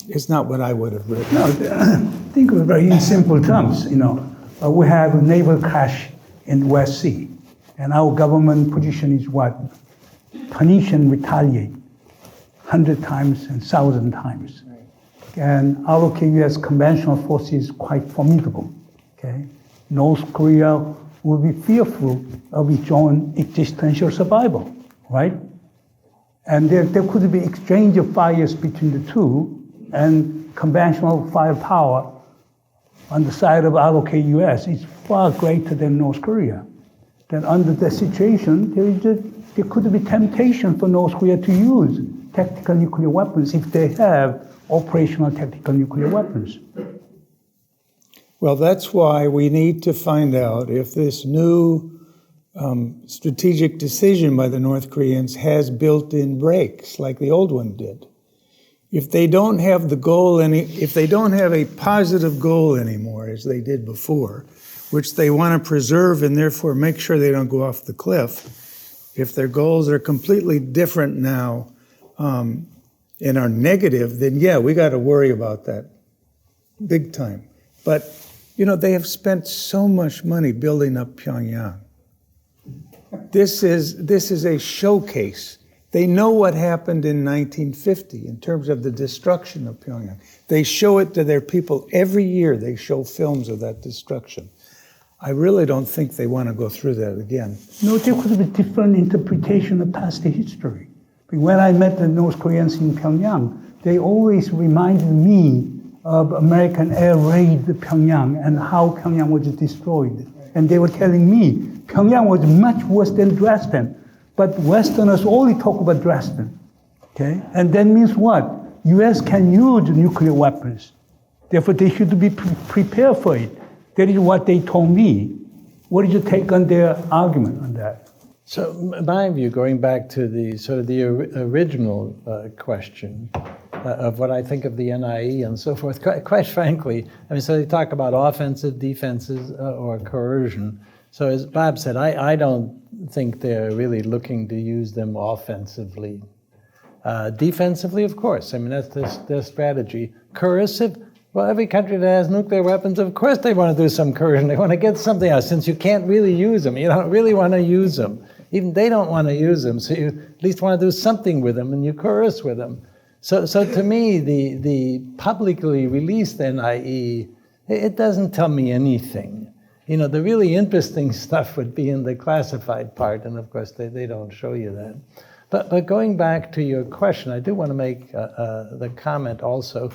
it's not what I would have written. No, think of it very in simple terms. We have a naval crash in the West Sea. And our government position is what? Punish and retaliate 100 times and 1,000 times. And allocate U.S. conventional forces quite formidable. Okay? North Korea will be fearful of its own existential survival, right? And there could be exchange of fires between the two, and conventional firepower on the side of allocate U.S. is far greater than North Korea. Then under that situation, there could be temptation for North Korea to use tactical nuclear weapons if they have operational tactical nuclear weapons. Well, that's why we need to find out if this new strategic decision by the North Koreans has built-in brakes like the old one did. If they don't have the goal if they don't have a positive goal anymore, as they did before, which they want to preserve and therefore make sure they don't go off the cliff, if their goals are completely different now and are negative, then yeah, we got to worry about that big time. But, you know, they have spent so much money building up Pyongyang. This is a showcase. They know what happened in 1950 in terms of the destruction of Pyongyang. They show it to their people every year. They show films of that destruction. I really don't think they want to go through that again. No, there could be different interpretation of past history. When I met the North Koreans in Pyongyang, they always reminded me of American air raid Pyongyang and how Pyongyang was destroyed. And they were telling me Pyongyang was much worse than Dresden, but Westerners only talk about Dresden. Okay? And that means what? U.S. can use nuclear weapons. Therefore, they should be prepared for it. That is what they told me. What is your take on their argument on that? So my view, going back to the sort of the original question of what I think of the NIE and so forth, quite frankly, I mean, so they talk about offensive, defenses, or coercion. So as Bob said, I don't think they're really looking to use them offensively. Defensively, of course. I mean, that's their strategy. Coercive, well, every country that has nuclear weapons, of course they want to do some coercion. They want to get something out. Since you can't really use them, you don't really want to use them. Even they don't want to use them, so you at least want to do something with them, and you coerce with them. So to me, the publicly released NIE, it doesn't tell me anything. You know, the really interesting stuff would be in the classified part, and of course they don't show you that. But going back to your question, I do want to make the comment also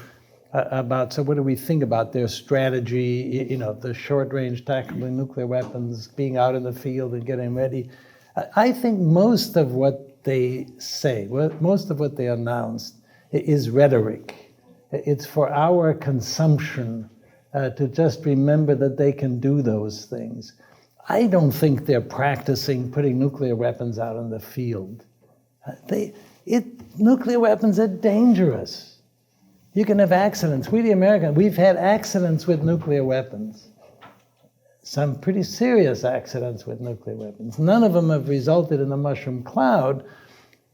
about, so what do we think about their strategy, you know, the short-range tactical nuclear weapons, being out in the field and getting ready. I think most of what they say, most of what they announced is rhetoric. It's for our consumption to just remember that they can do those things. I don't think they're practicing putting nuclear weapons out in the field. Nuclear weapons are dangerous. You can have accidents. We, the Americans, we've had accidents with nuclear weapons. Some pretty serious accidents with nuclear weapons. None of them have resulted in a mushroom cloud,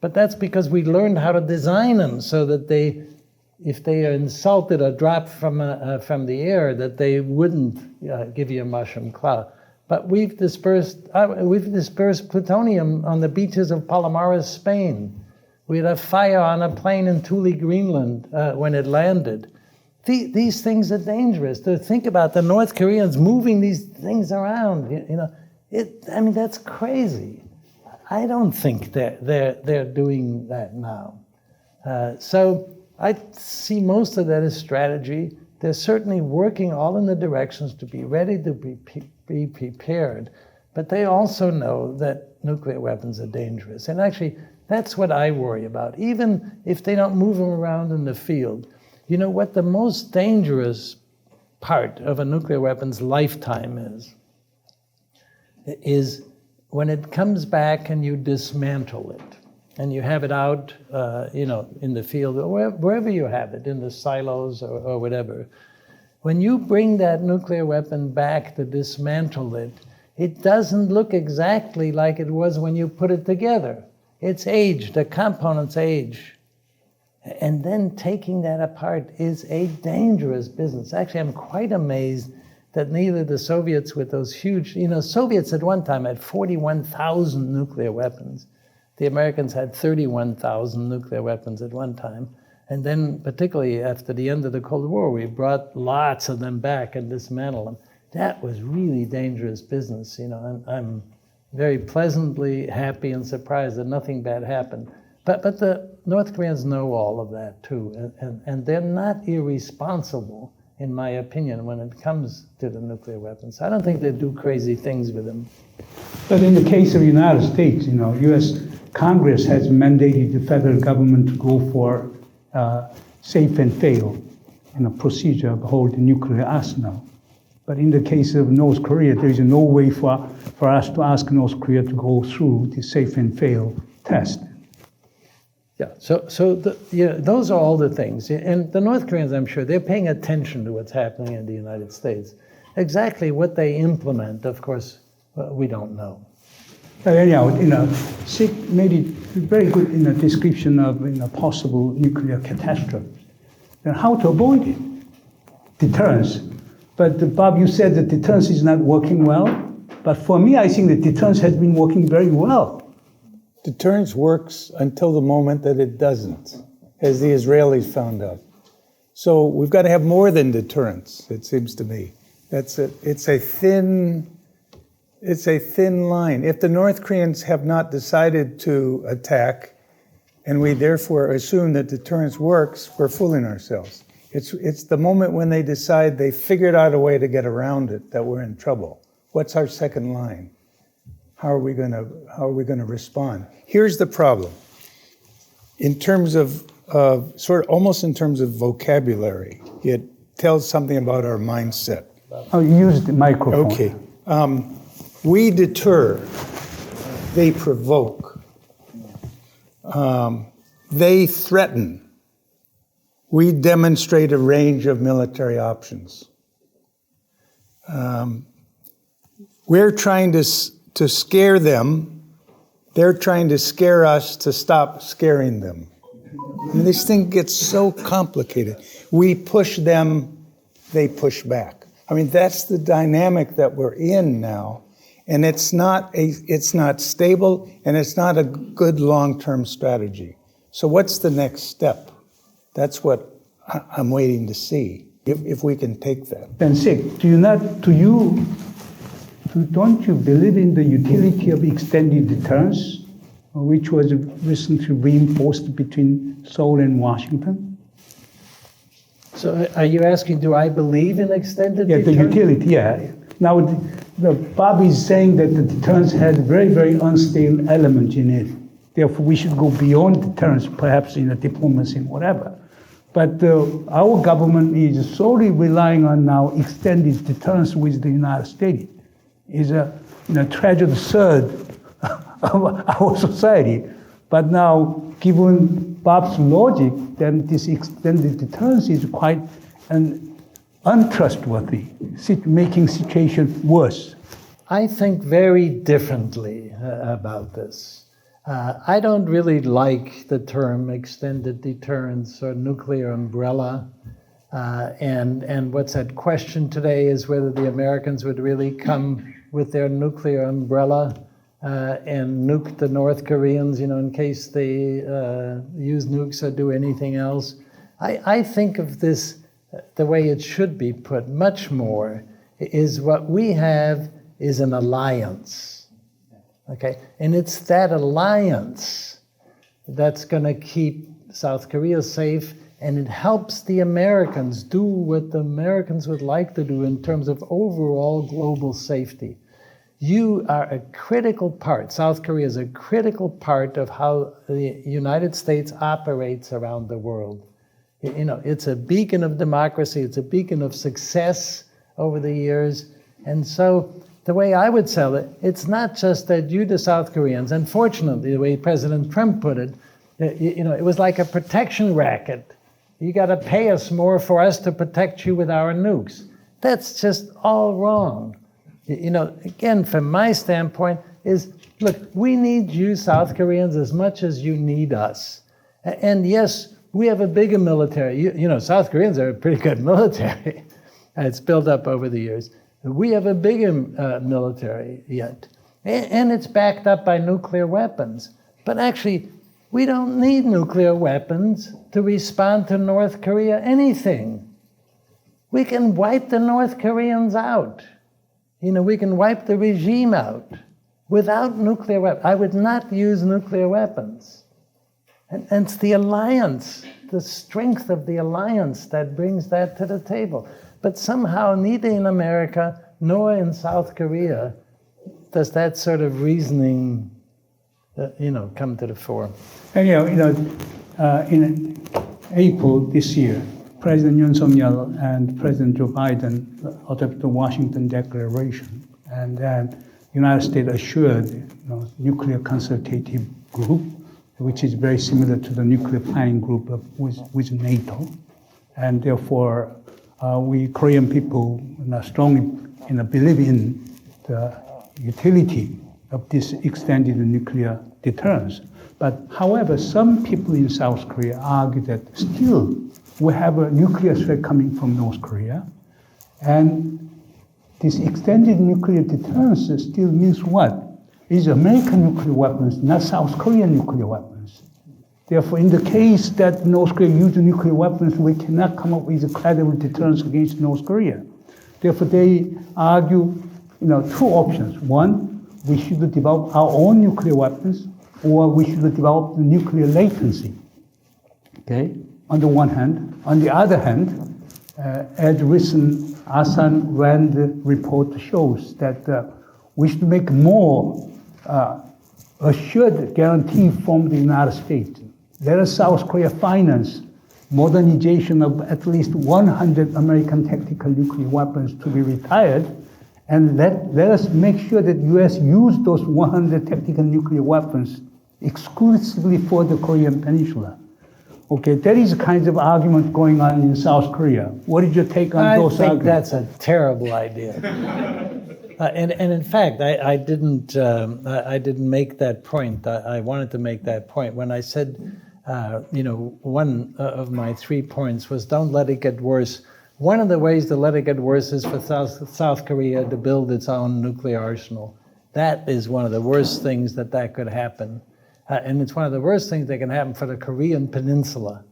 but that's because we learned how to design them so that if they are insulted or dropped from the air, that they wouldn't give you a mushroom cloud. But we've dispersed plutonium on the beaches of Palomares, Spain. We had a fire on a plane in Thule, Greenland, when it landed. These things are dangerous. To think about the North Koreans moving these things around, I mean, that's crazy. I don't think they're doing that now. So I see most of that as strategy. They're certainly working all in the directions to be ready to be prepared, but they also know that nuclear weapons are dangerous. And actually, that's what I worry about. Even if they don't move them around in the field, you know what the most dangerous part of a nuclear weapon's lifetime is when it comes back and you dismantle it and you have it out, in the field or wherever you have it, in the silos or whatever. When you bring that nuclear weapon back to dismantle it, it doesn't look exactly like it was when you put it together. It's aged, the components age. And then taking that apart is a dangerous business. Actually, I'm quite amazed that neither the Soviets with those huge, Soviets at one time had 41,000 nuclear weapons. The Americans had 31,000 nuclear weapons at one time. And then, particularly after the end of the Cold War, we brought lots of them back and dismantled them. That was really dangerous business. I'm very pleasantly happy and surprised that nothing bad happened. But the North Koreans know all of that too, and they're not irresponsible, in my opinion, when it comes to the nuclear weapons. I don't think they do crazy things with them. But in the case of the United States, U.S. Congress has mandated the federal government to go for safe and fail procedure of holding nuclear arsenal. But in the case of North Korea, there is no way for us to ask North Korea to go through the safe and fail test. Yeah, so those are all the things. And the North Koreans, I'm sure, they're paying attention to what's happening in the United States. Exactly what they implement, of course, we don't know. Anyhow, Sig made it very good description of possible nuclear catastrophe and how to avoid it. Deterrence. But Bob, you said that deterrence is not working well. But for me, I think that deterrence has been working very well. Deterrence works until the moment that it doesn't, as the Israelis found out. So we've got to have more than deterrence, it seems to me. It's a thin line. If the North Koreans have not decided to attack, and we therefore assume that deterrence works, we're fooling ourselves. It's the moment when they decide they figured out a way to get around it that we're in trouble. What's our second line? How are we going to respond? Here's the problem. In terms of almost in terms of vocabulary, it tells something about our mindset. Oh, use the microphone. Okay. We deter, they provoke, they threaten. We demonstrate a range of military options. We're trying to scare them. They're trying to scare us to stop scaring them. And this thing gets so complicated. We push them, they push back. I mean, that's the dynamic that we're in now. And it's not stable, and it's not a good long-term strategy. So what's the next step? That's what I'm waiting to see, if we can take that. Then Sig, don't you believe in the utility of extended deterrence, which was recently reinforced between Seoul and Washington? So are you asking, do I believe in extended deterrence? The utility, yeah. Now, Bob is saying that the deterrence has very, very unstable element in it. Therefore, we should go beyond deterrence, perhaps in diplomacy and whatever. But our government is solely relying on now extended deterrence with the United States. Is a treasured third of our society. But now, given Bob's logic, then this extended deterrence is quite untrustworthy, making situation worse. I think very differently about this. I don't really like the term extended deterrence or nuclear umbrella. And what's at question today is whether the Americans would really come with their nuclear umbrella and nuke the North Koreans, in case they use nukes or do anything else. I think of this the way it should be put much more is what we have is an alliance, okay? And it's that alliance that's going to keep South Korea safe, and it helps the Americans do what the Americans would like to do in terms of overall global safety. You are a critical part, South Korea is a critical part of how the United States operates around the world. It's a beacon of democracy, it's a beacon of success over the years. And so the way I would sell it, it's not just that you, the South Koreans, unfortunately, the way President Trump put it, it was like a protection racket. You got to pay us more for us to protect you with our nukes. That's just all wrong. Again, from my standpoint, is look, we need you, South Koreans, as much as you need us. And yes, we have a bigger military. South Koreans are a pretty good military. It's built up over the years. We have a bigger military yet. And it's backed up by nuclear weapons. But actually, we don't need nuclear weapons to respond to North Korea anything. We can wipe the North Koreans out. We can wipe the regime out without nuclear weapons. I would not use nuclear weapons. And it's the alliance, the strength of the alliance that brings that to the table. But somehow neither in America nor in South Korea does that sort of reasoning, come to the fore. Anyhow, in April this year, President Yoon Suk-yeol and President Joe Biden adopted the Washington Declaration, and then United States assured nuclear consultative group, which is very similar to the nuclear planning group with NATO, and therefore we Korean people strongly believe in the utility of this extended nuclear deterrence. But however, some people in South Korea argue that still we have a nuclear threat coming from North Korea, and this extended nuclear deterrence still means what? It's American nuclear weapons, not South Korean nuclear weapons. Therefore, in the case that North Korea uses nuclear weapons, we cannot come up with a credible deterrence against North Korea. Therefore, they argue, two options. One, we should develop our own nuclear weapons, or we should develop the nuclear latency. Okay, on the one hand. On the other hand, as recent ASEAN RAND report shows, that we should make more assured guarantee from the United States. Let us South Korea finance modernization of at least 100 American tactical nuclear weapons to be retired, and let us make sure that U.S. use those 100 tactical nuclear weapons exclusively for the Korean Peninsula. Okay, that is the kind of argument going on in South Korea. What is your take on those arguments? I think that's a terrible idea. And in fact, I didn't make that point. I wanted to make that point when I said, one of my 3 points was don't let it get worse. One of the ways to let it get worse is for South Korea to build its own nuclear arsenal. That is one of the worst things that could happen. And it's one of the worst things that can happen for the Korean Peninsula.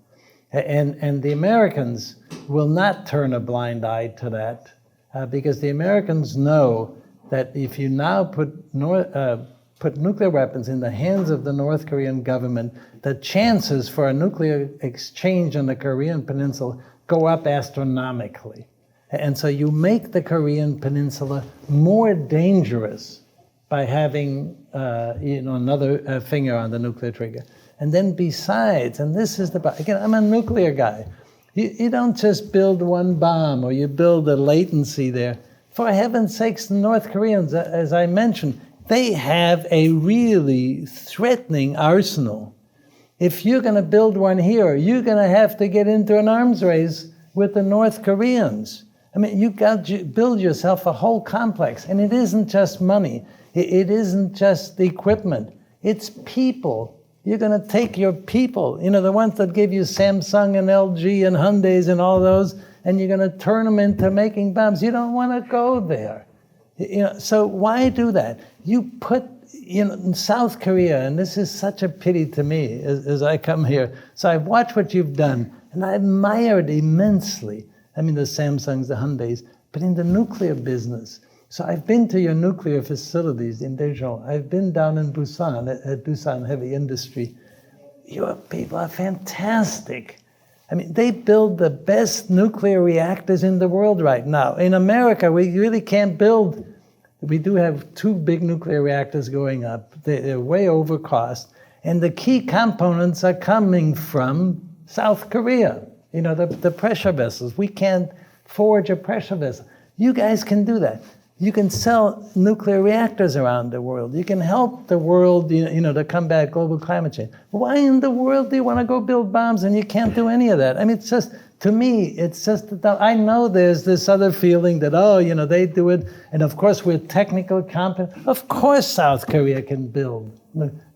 And the Americans will not turn a blind eye to that because the Americans know that if you now put nuclear weapons in the hands of the North Korean government, the chances for a nuclear exchange on the Korean Peninsula go up astronomically. And so you make the Korean Peninsula more dangerous by having another finger on the nuclear trigger. And then besides, and this is again, I'm a nuclear guy. You don't just build one bomb or you build a latency there. For heaven's sakes, the North Koreans, as I mentioned, they have a really threatening arsenal. If you're going to build one here, you're going to have to get into an arms race with the North Koreans. I mean, you've got to build yourself a whole complex. And it isn't just money. It isn't just the equipment. It's people. You're going to take your people, the ones that give you Samsung and LG and Hyundais and all those, and you're going to turn them into making bombs. You don't want to go there. So why do that? You put, in South Korea, and this is such a pity to me as I come here. So I've watched what you've done, and I admire it immensely. I mean, the Samsungs, the Hyundais, but in the nuclear business. So I've been to your nuclear facilities in Daejeon. I've been down in Busan, at Busan Heavy Industry. Your people are fantastic. I mean, they build the best nuclear reactors in the world right now. In America, we really can't build. We do have 2 big nuclear reactors going up. They're way over cost. And the key components are coming from South Korea. The pressure vessels. We can't forge a pressure vessel. You guys can do that. You can sell nuclear reactors around the world. You can help the world, to combat global climate change. Why in the world do you want to go build bombs and you can't do any of that? I mean, it's just, to me, it's just, I know there's this other feeling that, they do it. And of course, we're technical competent. Of course, South Korea can build.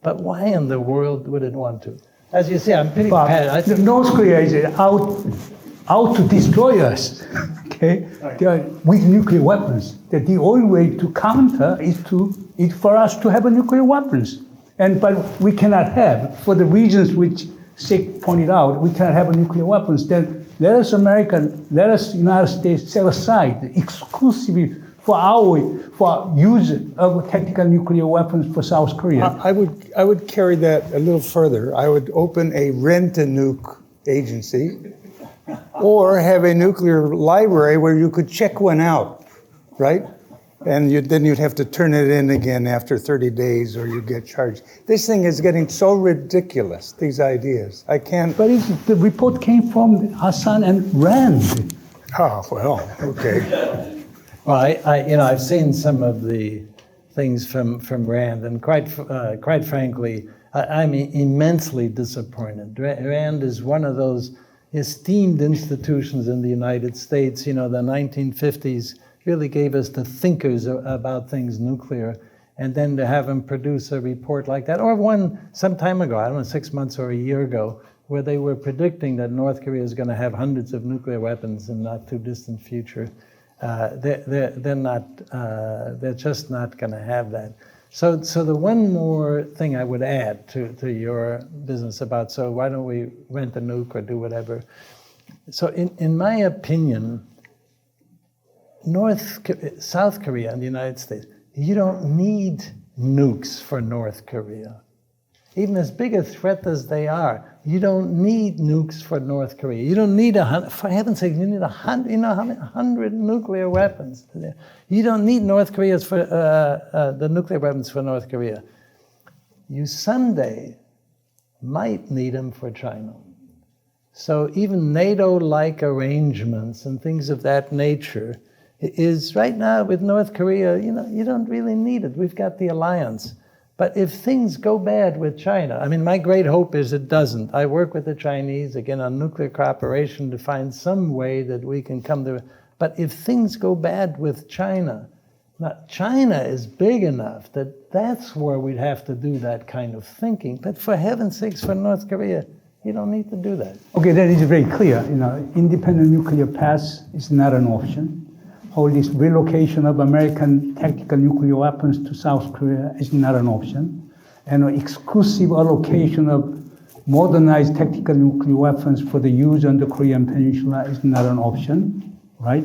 But why in the world would it want to? As you see, I'm pretty bad. North Korea is out to destroy us. okay? They are with nuclear weapons. That the only way to counter is for us to have a nuclear weapons. But we cannot have, for the reasons which Sig pointed out, we cannot have a nuclear weapons. Then let us United States set aside exclusively for use of tactical nuclear weapons for South Korea. I would carry that a little further. I would open a rent-a-nuke agency or have a nuclear library where you could check one out, right? And then you'd have to turn it in again after 30 days or you get charged. This thing is getting so ridiculous, these ideas. I can't... But the report came from Hassan and Rand. Oh, well, okay. Well, I've seen some of the things from Rand, and quite frankly, I'm immensely disappointed. Rand is one of those esteemed institutions in the United States. The 1950s really gave us the thinkers about things nuclear, and then to have him produce a report like that, or one some time ago, I don't know, 6 months or a year ago, where they were predicting that North Korea is going to have hundreds of nuclear weapons in not too distant future. They're just not going to have that. So the one more thing I would add to your business about, so why don't we rent a nuke or do whatever? So in my opinion, South Korea and the United States, you don't need nukes for North Korea. Even as big a threat as they are, you don't need nukes for North Korea. You don't need for heaven's sake, you need 100 nuclear weapons. You don't need North Korea's for the nuclear weapons for North Korea. You someday might need them for China. So even NATO-like arrangements and things of that nature is right now with North Korea, you don't really need it. We've got the alliance. But if things go bad with China, my great hope is it doesn't. I work with the Chinese, again, on nuclear cooperation to find some way that we can come to. But if things go bad with China, now China is big enough that's where we'd have to do that kind of thinking. But for heaven's sakes, for North Korea, you don't need to do that. Okay, that is very clear. Independent nuclear path is not an option. All this relocation of American tactical nuclear weapons to South Korea is not an option. And exclusive allocation of modernized tactical nuclear weapons for the use on the Korean Peninsula is not an option, right?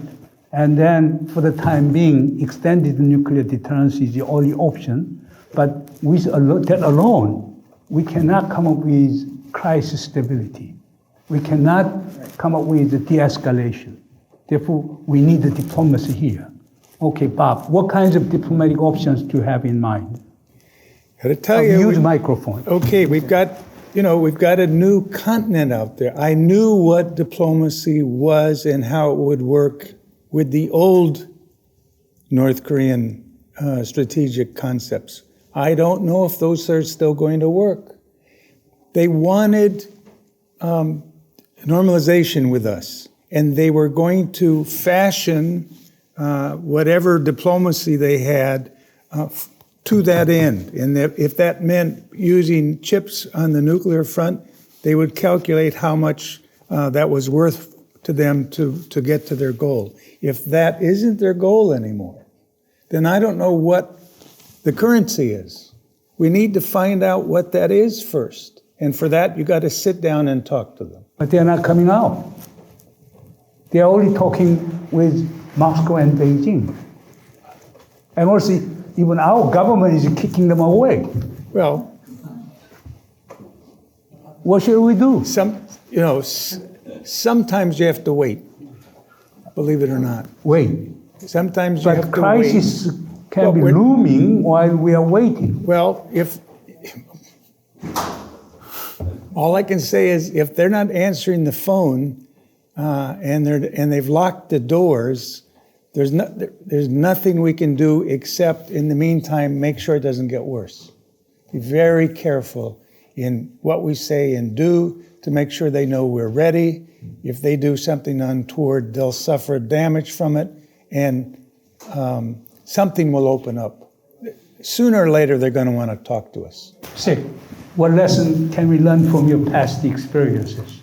And then for the time being, extended nuclear deterrence is the only option. But with that alone, we cannot come up with crisis stability. We cannot come up with the de-escalation. Therefore, we need the diplomacy here. Okay, Bob, what kinds of diplomatic options do you have in mind? Gotta tell you, use microphone. Okay, we've got a new continent out there. I knew what diplomacy was and how it would work with the old North Korean strategic concepts. I don't know if those are still going to work. They wanted normalization with us. And they were going to fashion whatever diplomacy they had to that end. And if that meant using chips on the nuclear front, they would calculate how much that was worth to them to get to their goal. If that isn't their goal anymore, then I don't know what the currency is. We need to find out what that is first. And for that, you got to sit down and talk to them. But they're not coming out. They are only talking with Moscow and Beijing. And also, even our government is kicking them away. Well, what should we do? Sometimes you have to wait, believe it or not. Wait. Sometimes you have to wait. But crisis can be looming while we are waiting. Well, all I can say is if they're not answering the phone, and they've locked the doors, there's nothing we can do except, in the meantime, make sure it doesn't get worse. Be very careful in what we say and do to make sure they know we're ready. If they do something untoward, they'll suffer damage from it, and something will open up. Sooner or later, they're going to want to talk to us. Sig, what lesson can we learn from your past experiences?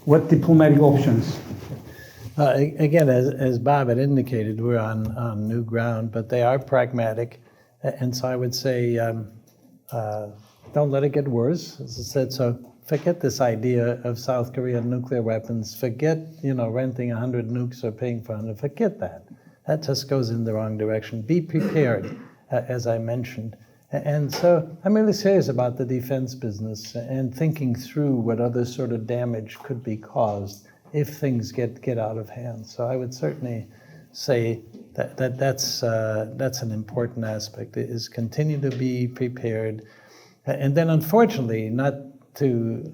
What diplomatic options? Again, as Bob had indicated, we're on new ground, but they are pragmatic. And so I would say, don't let it get worse. As I said, so forget this idea of South Korea nuclear weapons. Forget, renting 100 nukes or paying for 100. Forget that. That just goes in the wrong direction. Be prepared, as I mentioned. And so I'm really serious about the defense business and thinking through what other sort of damage could be caused if things get out of hand. So I would certainly say that's an important aspect, is continue to be prepared. And then unfortunately, not to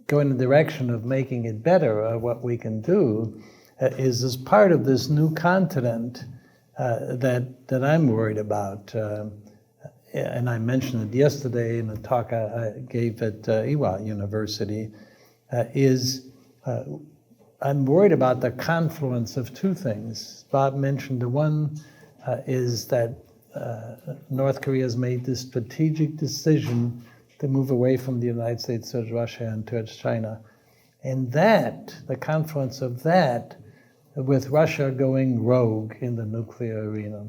go in the direction of making it better, what we can do is as part of this new continent that I'm worried about. And I mentioned it yesterday in a talk I gave at Ewha University, I'm worried about the confluence of two things. Bob mentioned the one is that North Korea has made this strategic decision to move away from the United States towards Russia and towards China. And that, the confluence of that, with Russia going rogue in the nuclear arena,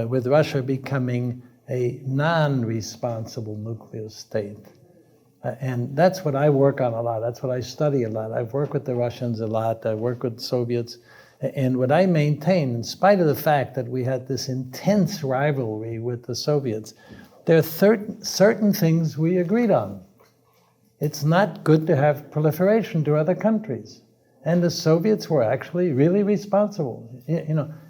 with Russia becoming a non-responsible nuclear state. And that's what I work on a lot. That's what I study a lot. I've worked with the Russians a lot. I work with the Soviets. And what I maintain, in spite of the fact that we had this intense rivalry with the Soviets, there are certain things we agreed on. It's not good to have proliferation to other countries. And the Soviets were actually really responsible.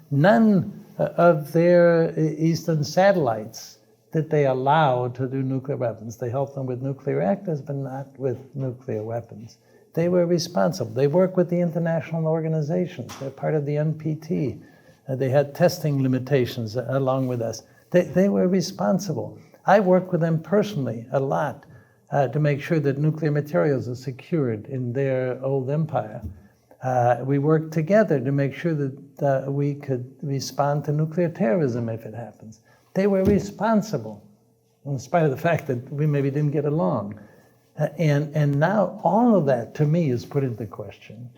None of their eastern satellites did they allow to do nuclear weapons. They helped them with nuclear reactors, but not with nuclear weapons. They were responsible. They work with the international organizations. They're part of the NPT. They had testing limitations along with us. They were responsible. I work with them personally a lot to make sure that nuclear materials are secured in their old empire. We worked together to make sure that we could respond to nuclear terrorism if it happens. They were responsible, in spite of the fact that we maybe didn't get along. And now all of that, to me, is put into question.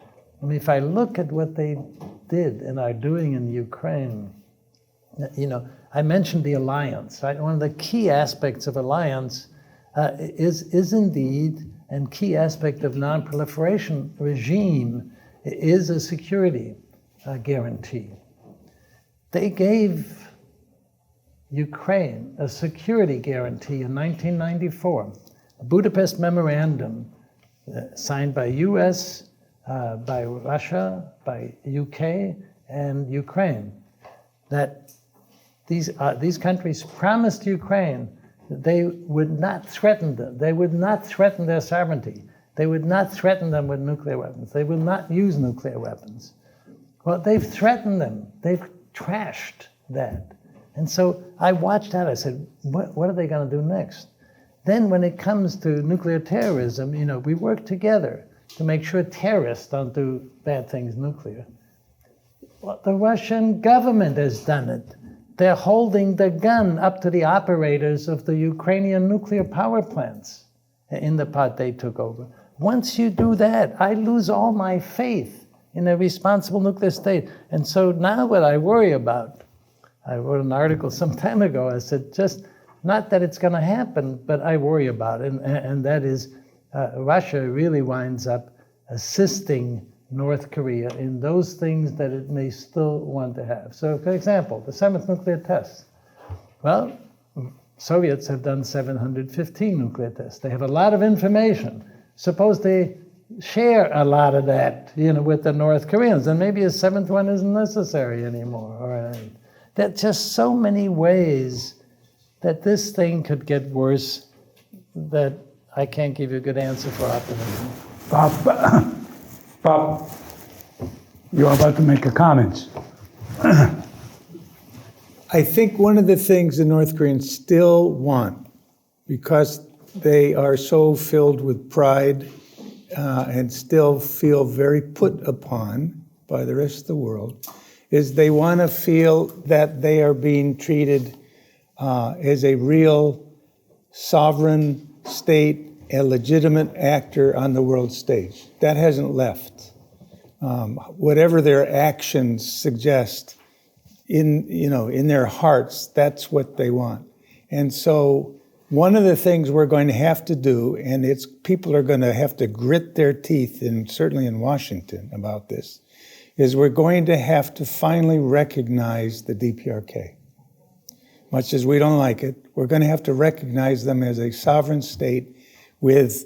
I mean, if I look at what they did and are doing in Ukraine, I mentioned the alliance, right? One of the key aspects of alliance is indeed, and key aspect of non-proliferation regime is a security guarantee. They gave Ukraine a security guarantee in 1994, a Budapest Memorandum signed by US, by Russia, by UK, and Ukraine, that these countries promised Ukraine that they would not threaten them. They would not threaten their sovereignty. They would not threaten them with nuclear weapons. They will not use nuclear weapons. Well, they've threatened them. They've trashed that. And so I watched that. I said, what are they going to do next? Then when it comes to nuclear terrorism, we work together to make sure terrorists don't do bad things nuclear. Well, the Russian government has done it. They're holding the gun up to the operators of the Ukrainian nuclear power plants in the part they took over. Once you do that, I lose all my faith in a responsible nuclear state. And so now what I worry about, I wrote an article some time ago, I said, just not that it's going to happen, but I worry about it. And that is Russia really winds up assisting North Korea in those things that it may still want to have. So, for example, the 7th nuclear test. Well, Soviets have done 715 nuclear tests. They have a lot of information. Suppose they share a lot of that, with the North Koreans, and maybe a 7th one isn't necessary anymore. Or there are just so many ways that this thing could get worse that I can't give you a good answer for optimism. Bob, you're about to make a comment. I think one of the things the North Koreans still want, because they are so filled with pride and still feel very put upon by the rest of the world, is they want to feel that they are being treated as a real sovereign state, a legitimate actor on the world stage. That hasn't left. whatever their actions suggest, in their hearts, that's what they want. And so one of the things we're going to have to do, and people are going to have to grit their teeth, and certainly in Washington about this, is we're going to have to finally recognize the DPRK. Much as we don't like it, we're going to have to recognize them as a sovereign state with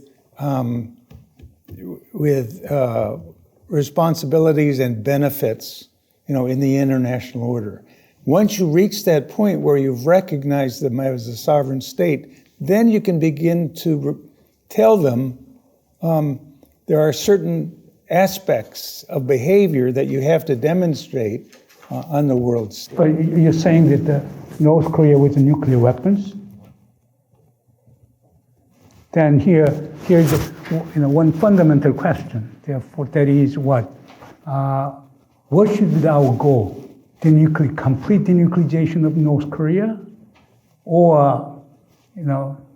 responsibilities and benefits, in the international order. Once you reach that point where you've recognized them as a sovereign state, then you can begin to tell them there are certain aspects of behavior that you have to demonstrate on the world stage. But you're saying that North Korea with the nuclear weapons? Then here's one fundamental question. Therefore, that is what should be our goal? Complete denuclearization of North Korea, or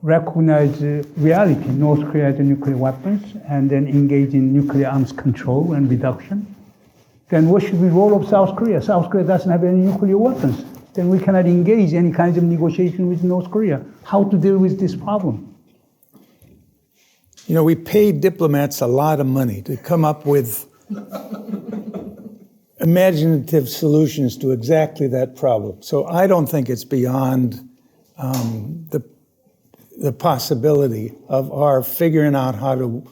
recognize reality, North Korea has nuclear weapons, and then engage in nuclear arms control and reduction? Then what should be the role of South Korea? South Korea doesn't have any nuclear weapons. Then we cannot engage any kinds of negotiation with North Korea. How to deal with this problem? We pay diplomats a lot of money to come up with imaginative solutions to exactly that problem. So I don't think it's beyond the possibility of our figuring out how to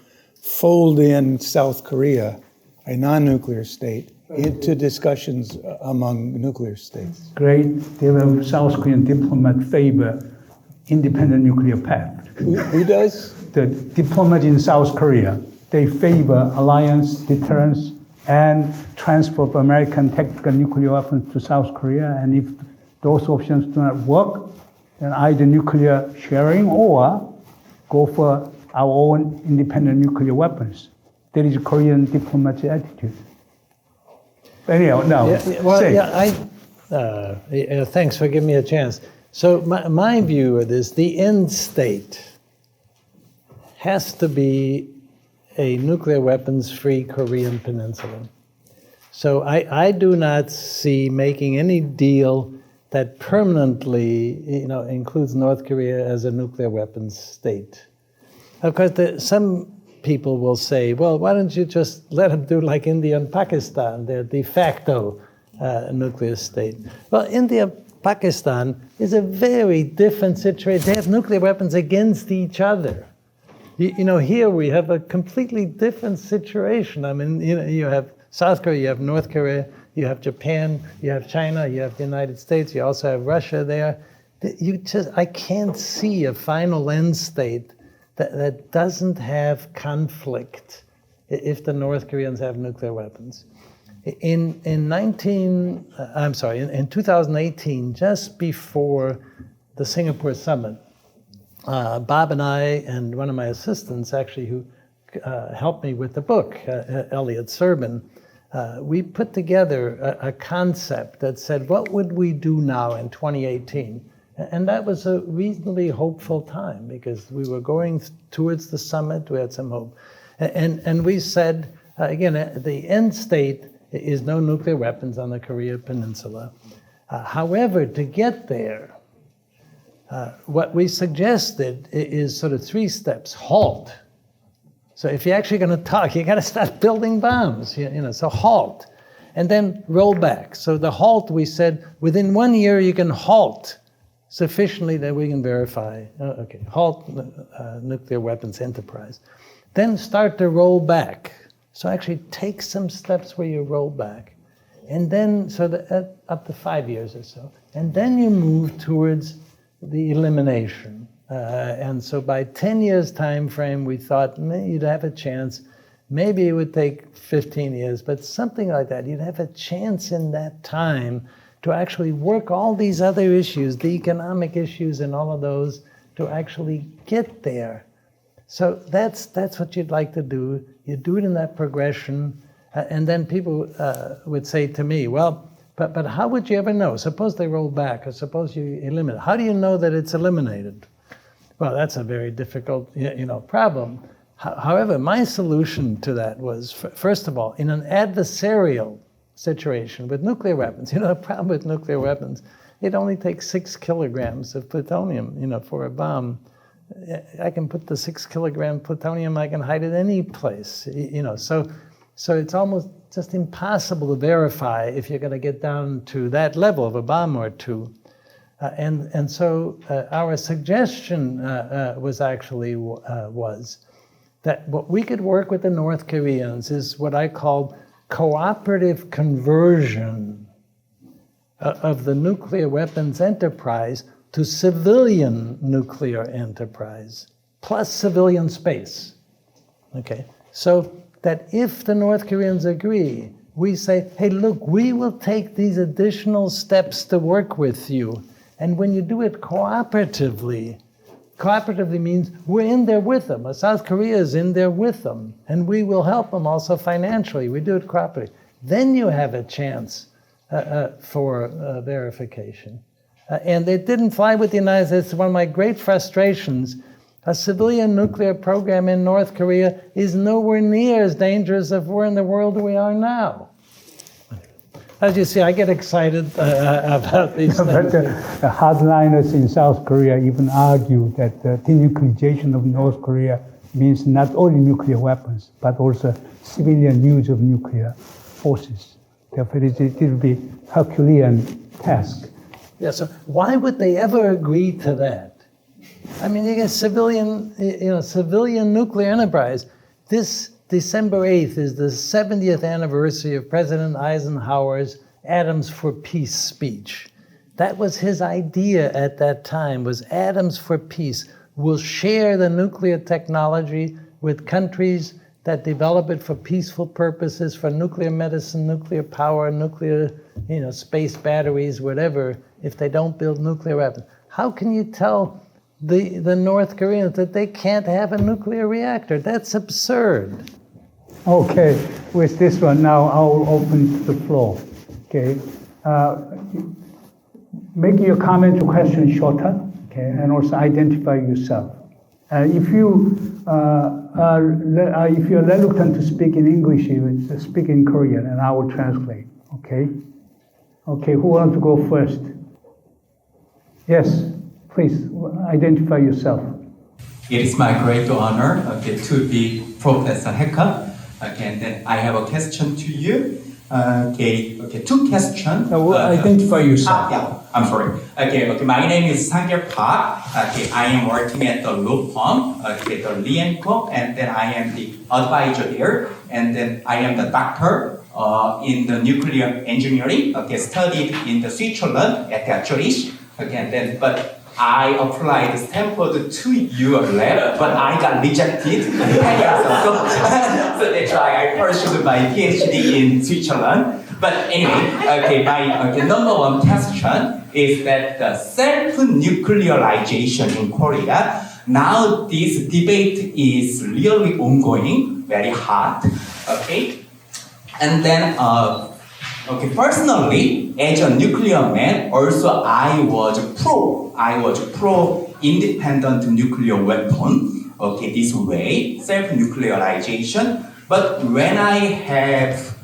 fold in South Korea, a non-nuclear state, into discussions among nuclear states. Great deal of South Korean diplomat favor independent nuclear pact. Who does? The diplomats in South Korea, they favor alliance, deterrence, and transfer of American tactical nuclear weapons to South Korea. And if those options do not work, then either nuclear sharing or go for our own independent nuclear weapons. That is Korean diplomacy attitude. Anyhow, now, thanks for giving me a chance. So my view of this, the end state has to be a nuclear weapons-free Korean peninsula. So I do not see making any deal that permanently, includes North Korea as a nuclear weapons state. Of course, some people will say, well, why don't you just let them do like India and Pakistan, their de facto nuclear state? Well, India, Pakistan is a very different situation. They have nuclear weapons against each other. Here we have a completely different situation. I mean, you have South Korea, you have North Korea, you have Japan, you have China, you have the United States, you also have Russia there. I can't see a final end state that doesn't have conflict if the North Koreans have nuclear weapons. In 2018, just before the Singapore summit, Bob and I and one of my assistants, actually, who helped me with the book, Elliot Serban, we put together a concept that said, what would we do now in 2018? And that was a reasonably hopeful time because we were going towards the summit, we had some hope. And we said, again, the end state is no nuclear weapons on the Korea Peninsula. However, to get there, what we suggested is sort of 3 steps. Halt. So if you're actually going to talk, you got to start building bombs. So halt. And then roll back. So the halt, we said, within 1 year you can halt sufficiently that we can verify. Halt nuclear weapons enterprise. Then start to roll back. So actually take some steps where you roll back. And then, up to 5 years or so. And then you move towards the elimination. And so by 10 years time frame, we thought you'd have a chance. Maybe it would take 15 years, but something like that. You'd have a chance in that time to actually work all these other issues, the economic issues and all of those, to actually get there. So that's what you'd like to do. You do it in that progression. And then people would say to me, well, but how would you ever know? Suppose they roll back, or suppose you eliminate. How do you know that it's eliminated? Well, that's a very difficult, problem. However, my solution to that was, first of all, in an adversarial situation with nuclear weapons, the problem with nuclear weapons, it only takes 6 kilograms of plutonium, for a bomb. I can put the 6 kilogram plutonium, I can hide it any place, So it's almost just impossible to verify if you're going to get down to that level of a bomb or two. And so our suggestion was that what we could work with the North Koreans is what I call cooperative conversion of the nuclear weapons enterprise to civilian nuclear enterprise, plus civilian space. Okay, so that if the North Koreans agree, we say, hey, look, we will take these additional steps to work with you. And when you do it cooperatively means we're in there with them. South Korea is in there with them. And we will help them also financially. We do it cooperatively. Then you have a chance for verification. And it didn't fly with the United States. One of my great frustrations, a civilian nuclear program in North Korea is nowhere near as dangerous as we're in the world we are now. As you see, I get excited about these things. But the hardliners in South Korea even argue that the denuclearization of North Korea means not only nuclear weapons, but also civilian use of nuclear forces. Therefore, it will be a Herculean task. Yeah, so why would they ever agree to that? I mean, you get civilian nuclear enterprise. This December 8th is the 70th anniversary of President Eisenhower's Atoms for Peace speech. That was his idea at that time, was Atoms for Peace. We'll share the nuclear technology with countries that develop it for peaceful purposes, for nuclear medicine, nuclear power, nuclear, space batteries, whatever, if they don't build nuclear weapons. How can you tell the North Koreans that they can't have a nuclear reactor? That's absurd. Okay, with this one now, I'll open the floor. Okay, make your comment or question shorter. Okay, and also identify yourself. If you're reluctant to speak in English, you speak in Korean, and I will translate. Okay. Okay, who wants to go first? Yes, please identify yourself. It is my great honor to be Professor Hecker. Okay, and then I have a question to you. Two questions. Identify yourself. I'm sorry. My name is Sang-Yeol Park. I am working at the law firm, the Lee & Co, and then I am the advisor here, and then I am the doctor in the nuclear engineering. Studied in the Switzerland at Zurich. But I applied Stanford to your lab, but I got rejected 10 years ago. So that's why I pursued my PhD in Switzerland. But anyway, my number one question is that the self-nuclearization in Korea, now this debate is really ongoing, very hot. And then personally, as a nuclear man, also I was pro independent nuclear weapon. This way, self-nuclearization. But when I have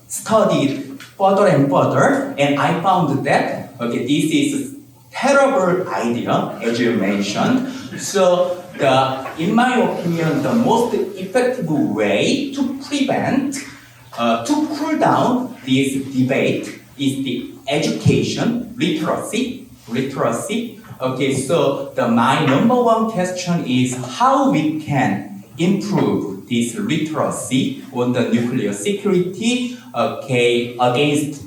studied further and further, and I found that this is terrible idea, as you mentioned. So, in my opinion, the most effective way to prevent to cool down this debate is the education, literacy. So my number one question is how we can improve this literacy on the nuclear security, against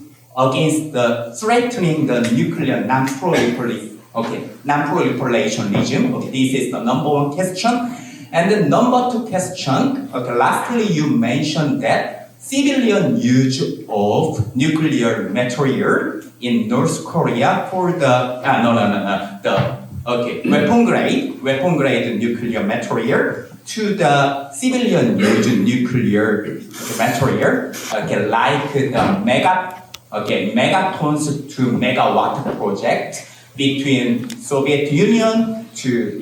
the threatening the nuclear non-proliferationism. This is the number one question. And the number two question, lastly, you mentioned that civilian use of nuclear material in North Korea for the weapon grade nuclear material to the civilian use nuclear material, like the megatons to megawatt project between Soviet Union to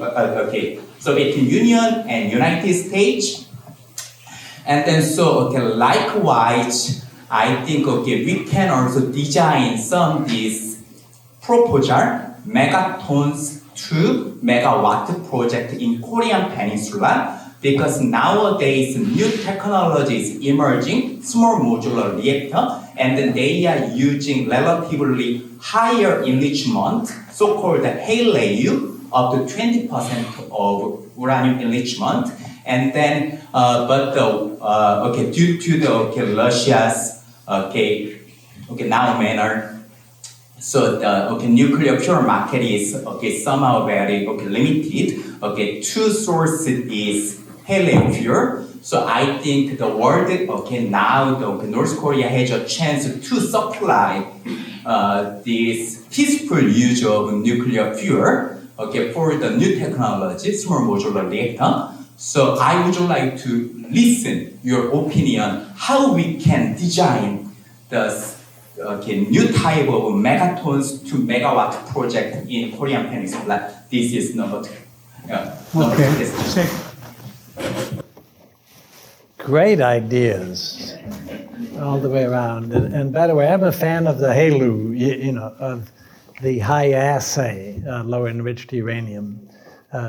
Soviet Union and United States. And then so, okay, likewise, I think, okay, we can also design some of these proposal, megatons to megawatt project in Korean Peninsula, because nowadays new technologies emerging, small modular reactor, and then they are using relatively higher enrichment, so-called HALEU, up to 20% of uranium enrichment. And then, okay, due to the Russia's now manner, so the nuclear fuel market is somehow very limited. Two sources is helium fuel. So I think the world now the North Korea has a chance to supply this peaceful use of nuclear fuel for the new technology, small modular reactor. So I would like to listen your opinion how we can design the new type of megatons to megawatt project in Korean Peninsula. This is number two. Okay. Great ideas all the way around. And by the way, I'm a fan of the HALEU, of the high assay low enriched uranium.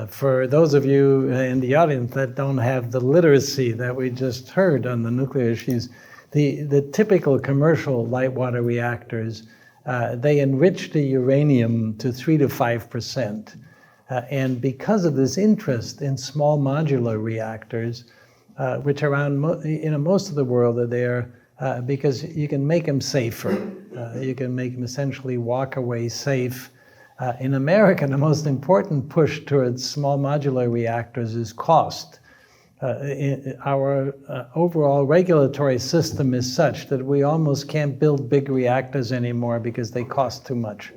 For those of you in the audience that don't have the literacy that we just heard on the nuclear issues, the typical commercial light water reactors, they enrich the uranium to 3 to 5%. And because of this interest in small modular reactors, which around most of the world are there, because you can make them safer. You can make them essentially walk away safe. In America, the most important push towards small modular reactors is cost. Our overall regulatory system is such that we almost can't build big reactors anymore because they cost too much.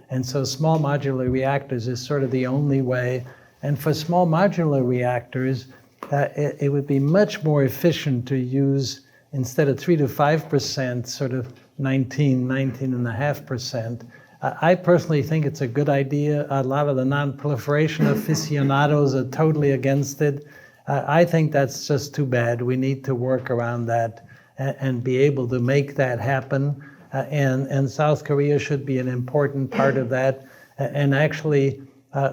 And so small modular reactors is sort of the only way. And for small modular reactors, it would be much more efficient to use, instead of 3 to 5%, sort of 19.5%. I personally think it's a good idea. A lot of the non-proliferation aficionados are totally against it. I think that's just too bad. We need to work around that and be able to make that happen. And South Korea should be an important part of that. And actually,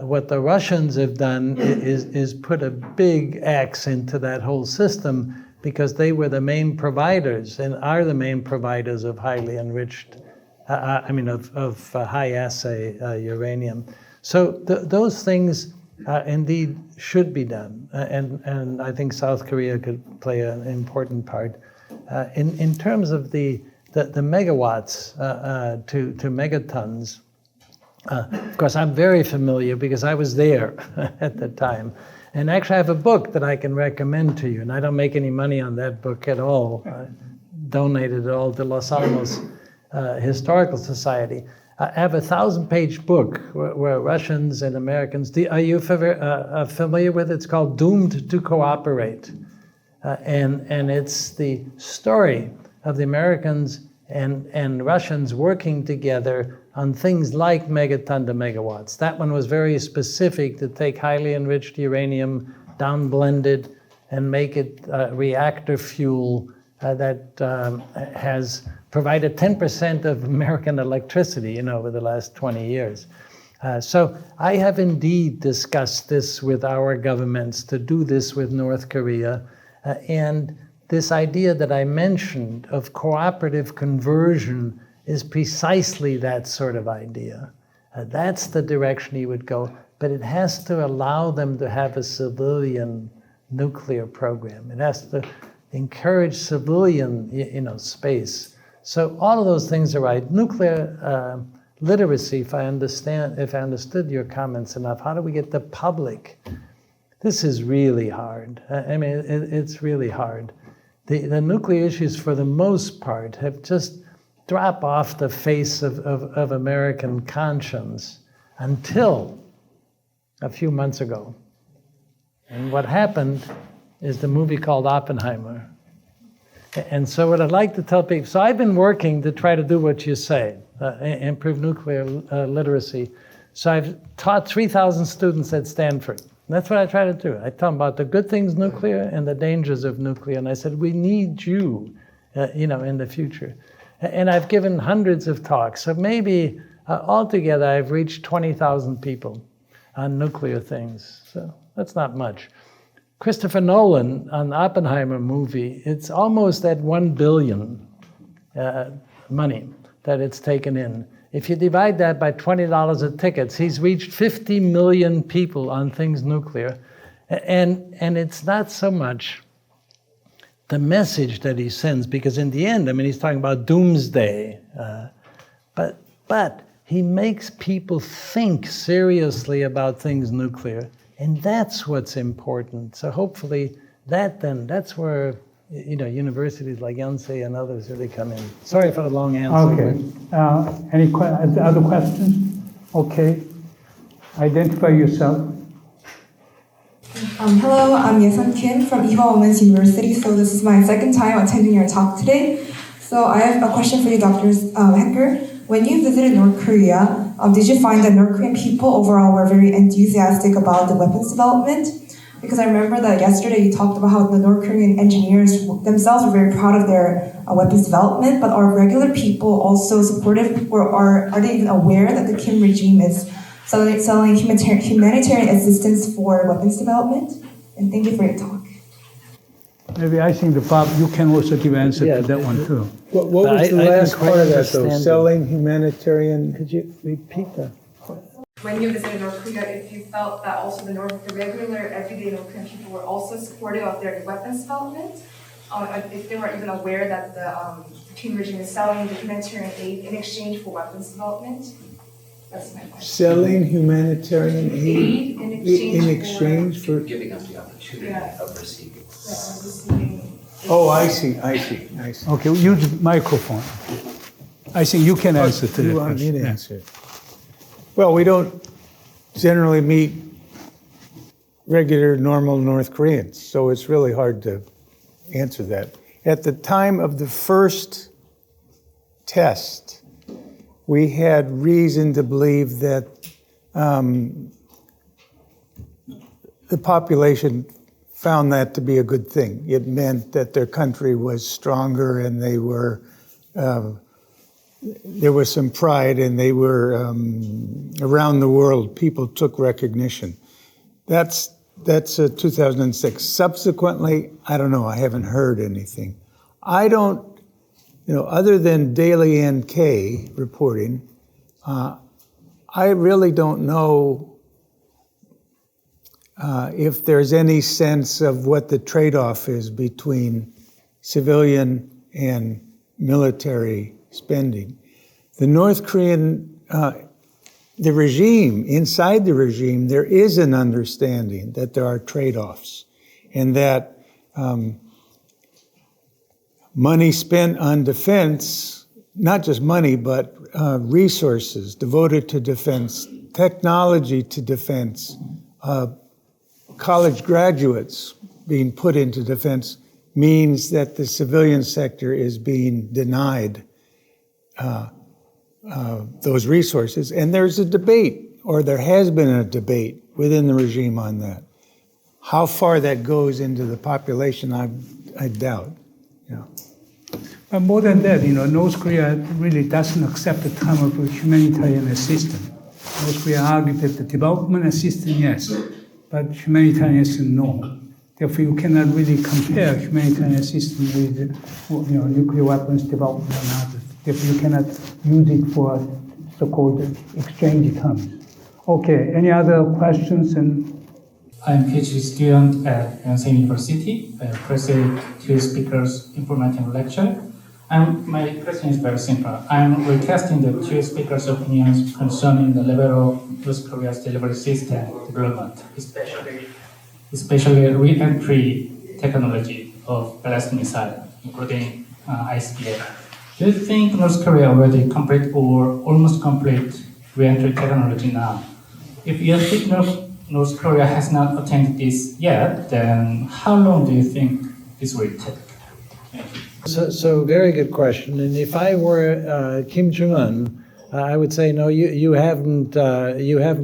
what the Russians have done is put a big X into that whole system, because they were the main providers and are the main providers of highly enriched, of high assay uranium. So those things indeed should be done, and I think South Korea could play an important part. In terms of the megawatts to megatons, of course I'm very familiar because I was there at the time. And actually I have a book that I can recommend to you, and I don't make any money on that book at all. I donated it all to Los Alamos Historical Society. I have a 1,000-page book where Russians and Americans, are you familiar with it? It's called Doomed to Cooperate. And it's the story of the Americans and Russians working together on things like megaton to megawatts. That one was very specific, to take highly enriched uranium, down-blended, and make it reactor fuel that has provided 10% of American electricity, over the last 20 years. So I have indeed discussed this with our governments, to do this with North Korea, and this idea that I mentioned of cooperative conversion is precisely that sort of idea. That's the direction he would go, but it has to allow them to have a civilian nuclear program. It has to encourage civilian, space. So all of those things are right. Nuclear literacy, if I understood your comments enough, how do we get the public? This is really hard. It's really hard. The nuclear issues, for the most part, have just dropped off the face of American conscience until a few months ago. And what happened is the movie called Oppenheimer. And so what I'd like to tell people, so I've been working to try to do what you say, improve nuclear literacy. So I've taught 3,000 students at Stanford, And that's what I try to do. I tell them about the good things nuclear and the dangers of nuclear. And I said, we need you, in the future. And I've given hundreds of talks. So maybe altogether I've reached 20,000 people on nuclear things. So that's not much. Christopher Nolan on the Oppenheimer movie, it's almost at 1 billion money that it's taken in. If you divide that by $20 of tickets, he's reached 50 million people on things nuclear. And it's not so much the message that he sends, because in the end, he's talking about doomsday. But he makes people think seriously about things nuclear. And that's what's important. So hopefully that's where universities like Yonsei and others really come in. Sorry for the long answer. Okay. Any other questions? Okay. Identify yourself. Hello, I'm Yesun Kim from Ewha Women's University. So this is my second time attending your talk today. So I have a question for you, Dr. Hecker. When you visited North Korea, did you find that North Korean people overall were very enthusiastic about the weapons development? Because I remember that yesterday you talked about how the North Korean engineers themselves were very proud of their weapons development, but are regular people also supportive, or are they even aware that the Kim regime is selling humanitarian assistance for weapons development? And thank you for your talk. Maybe I think Bob, you can also give answer to that one too. What was the last part of that, though? understand Selling humanitarian? Could you repeat that? When you visited North Korea, if you felt that also the regular, everyday North Korean people were also supportive of their weapons development, if they were even aware that the Kim regime is selling the humanitarian aid in exchange for weapons development? That's my question. Selling humanitarian aid in exchange for? Giving up the opportunity of receiving. Oh, I see. Okay, use the microphone. I think you can answer to that You want me question. to answer it? Well, we don't generally meet regular, normal North Koreans, so it's really hard to answer that. At the time of the first test, we had reason to believe that the population found that to be a good thing. It meant that their country was stronger and they were, there was some pride, and they were, around the world, people took recognition. That's 2006. Subsequently, I don't know, I haven't heard anything. I don't, other than Daily NK reporting, I really don't know if there's any sense of what the trade-off is between civilian and military spending. The North Korean, the regime, inside the regime, there is an understanding that there are trade-offs, and that money spent on defense, not just money, but resources devoted to defense, technology to defense, college graduates being put into defense, means that the civilian sector is being denied those resources. And there's a debate, or there has been a debate within the regime on that. How far that goes into the population, I doubt. But more than that, North Korea really doesn't accept the term of humanitarian assistance. North Korea argued that the development assistance, yes, but humanitarian assistance, no. Therefore, you cannot really compare humanitarian assistance with nuclear weapons development and others. Therefore, you cannot use it for so-called exchange terms. Okay, any other questions? I'm a PhD student at Yonsei University. I present two speakers' informative lecture. My question is very simple. I'm recasting the two speakers' opinions concerning the level of North Korea's delivery system development, especially re-entry technology of ballistic missile, including ICBM. Do you think North Korea already complete or almost complete re-entry technology now? If you think North Korea has not attained this yet, then how long do you think this will take? Thank you. So very good question. And if I were Kim Jong-un, I would say, no, you haven't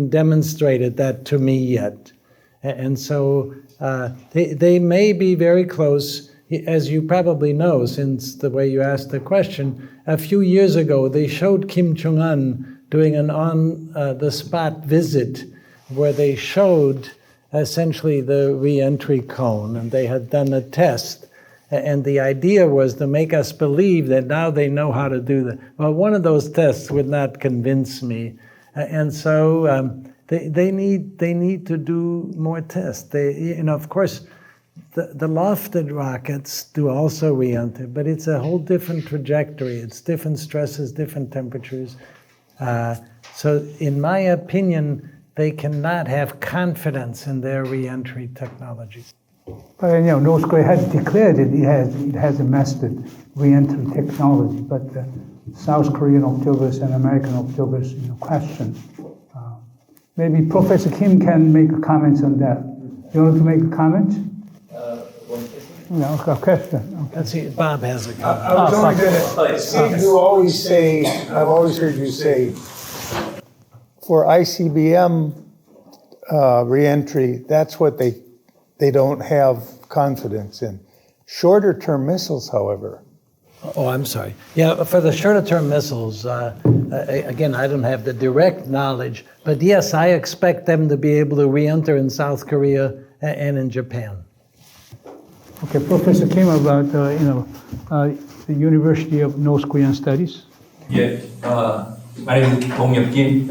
demonstrated that to me yet. And so they may be very close. As you probably know, since the way you asked the question, a few years ago they showed Kim Jong-un doing an on-the-spot visit where they showed essentially the re-entry cone, and they had done a test. And the idea was to make us believe that now they know how to do that. Well, one of those tests would not convince me. And so they need to do more tests. Of course, the lofted rockets do also re-enter, but it's a whole different trajectory. It's different stresses, different temperatures. So in my opinion, they cannot have confidence in their re-entry technologies. But North Korea has declared it has mastered re-entry technology, but South Korean observers and American observers question. Maybe Professor Kim can make a comment on that. You want to make a comment? No, a question. Okay. Let's see, Bob has a comment. I was only going to, Steve, you always say, I've always heard you say, for ICBM reentry, that's what they don't have confidence in. Shorter-term missiles, however. Oh, I'm sorry. Yeah, for the shorter-term missiles, again, I don't have the direct knowledge, but yes, I expect them to be able to re-enter in South Korea and in Japan. Okay, Professor Kim, about the University of North Korean Studies. Yeah, my name is Dong Kim.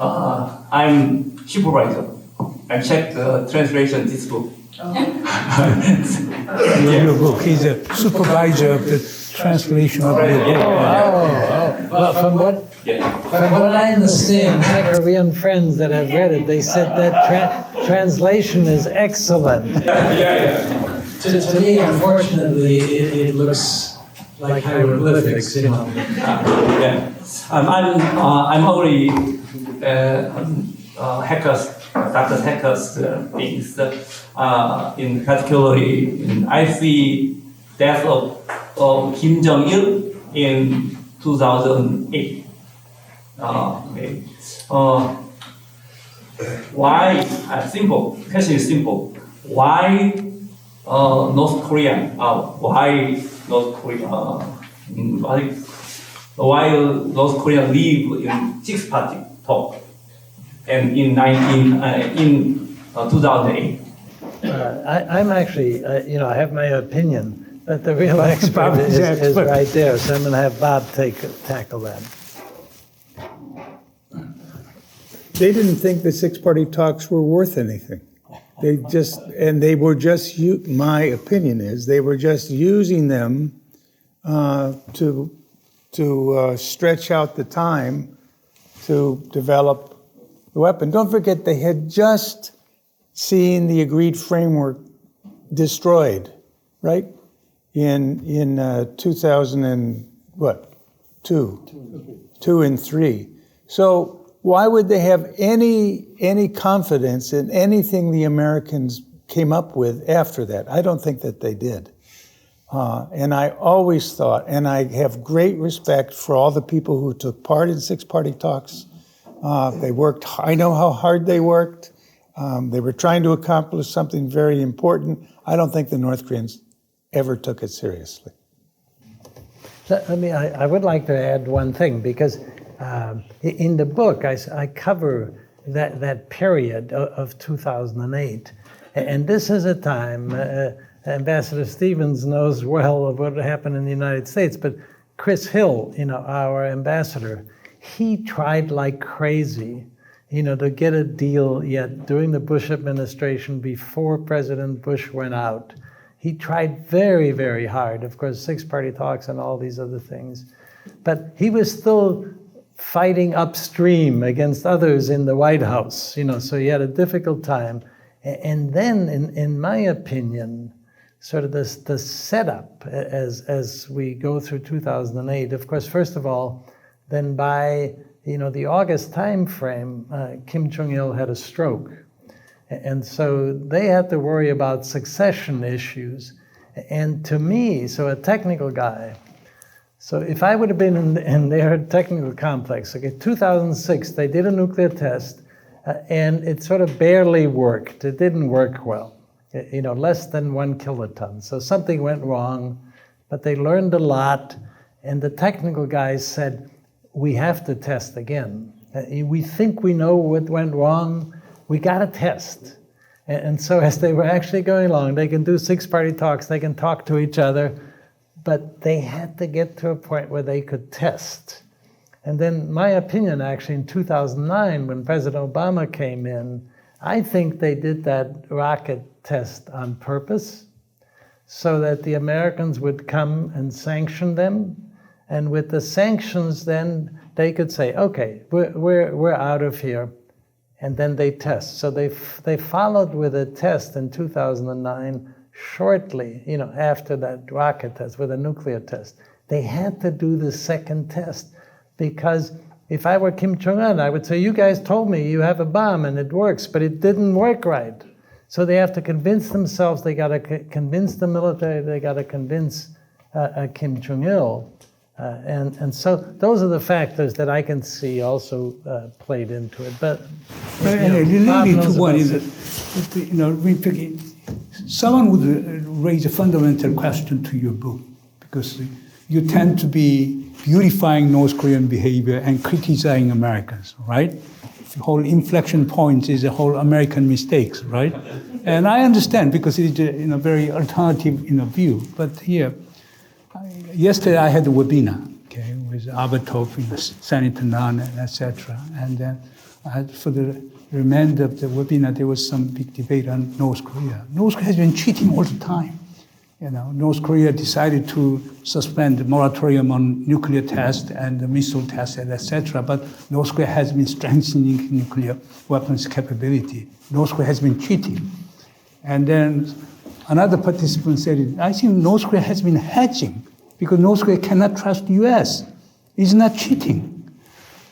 I'm supervisor. I checked the translation of this book. Your book. He's a supervisor of the translation of the book. Well, from what I understand, my Korean friends that have read it, they said that translation is excellent. To me, unfortunately, it looks like hieroglyphics, I'm already Dr. Hecker's things. In particularly, I see death of Kim Jong-il in 2008. Why? Simple. Question is simple. Why North Korea? Why North Korea? Why North Korea live in six-party talk? And in 2008. I'm actually, I have my opinion, but the real expert is right there, so I'm going to have Bob tackle that. They didn't think the six-party talks were worth anything. They were just, my opinion is, they were just using them to stretch out the time to develop the weapon. Don't forget, they had just seen the agreed framework destroyed, right? In 2000 and what? Two and three. So why would they have any confidence in anything the Americans came up with after that? I don't think that they did. And I always thought, and I have great respect for all the people who took part in six-party talks. They worked, I know how hard they worked. They were trying to accomplish something very important. I don't think the North Koreans ever took it seriously. I would like to add one thing, because in the book I cover that period of 2008. And this is a time, Ambassador Stevens knows well of what happened in the United States, but Chris Hill, our ambassador, he tried like crazy, to get a deal yet during the Bush administration before President Bush went out. He tried very, very hard, of course, six-party talks and all these other things. But he was still fighting upstream against others in the White House, so he had a difficult time. And then, in my opinion, sort of the setup as we go through 2008, of course, first of all, then by the August time frame, Kim Jong-il had a stroke. And so they had to worry about succession issues. And to me, so a technical guy, so if I would have been in their technical complex, 2006, they did a nuclear test, and it sort of barely worked. It didn't work well. Less than 1 kiloton. So something went wrong, but they learned a lot, and the technical guys said, we have to test again. We think we know what went wrong, we got to test. And so as they were actually going along, they can do 6-party talks, they can talk to each other, but they had to get to a point where they could test. And then my opinion, actually, in 2009, when President Obama came in, I think they did that rocket test on purpose so that the Americans would come and sanction them. And with the sanctions, then they could say, okay, we're out of here. And then they test. So they followed with a test in 2009, shortly, after that rocket test, with a nuclear test. They had to do the second test because if I were Kim Jong-un, I would say, you guys told me you have a bomb and it works, but it didn't work right. So they have to convince themselves, they got to convince the military, they got to convince Kim Jong-il. And so those are the factors that I can see also played into it. But related to one is that, someone would raise a fundamental question to your book because you tend to be beautifying North Korean behavior and criticizing Americans, right? The whole inflection point is the whole American mistakes, right? And I understand because it's a very alternative view. But here, yesterday I had a webinar, okay, with Abertov, Senator Nunn, etc. And then for the remainder of the webinar, there was some big debate on North Korea. North Korea has been cheating all the time. North Korea decided to suspend the moratorium on nuclear tests and the missile tests, etc. But North Korea has been strengthening nuclear weapons capability. North Korea has been cheating. And then another participant said, I think North Korea has been hedging because North Korea cannot trust the US. It's not cheating.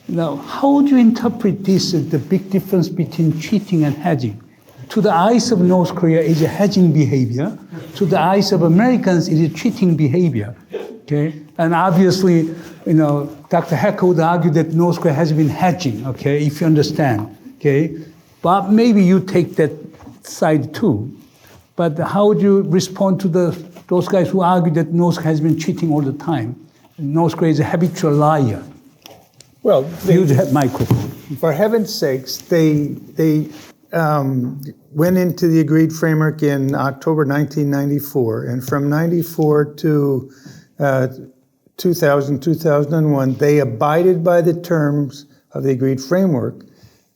Now, how would you interpret this, the big difference between cheating and hedging? To the eyes of North Korea, it's a hedging behavior. To the eyes of Americans, it is cheating behavior. Okay, and obviously, Dr. Hecker would argue that North Korea has been hedging. Okay, if you understand. Okay, but maybe you take that side too. But how would you respond to those guys who argue that North Korea has been cheating all the time? North Korea is a habitual liar. Well, use that microphone. For heaven's sakes, they went into the agreed framework in October 1994, and from 94 to 2001, they abided by the terms of the agreed framework.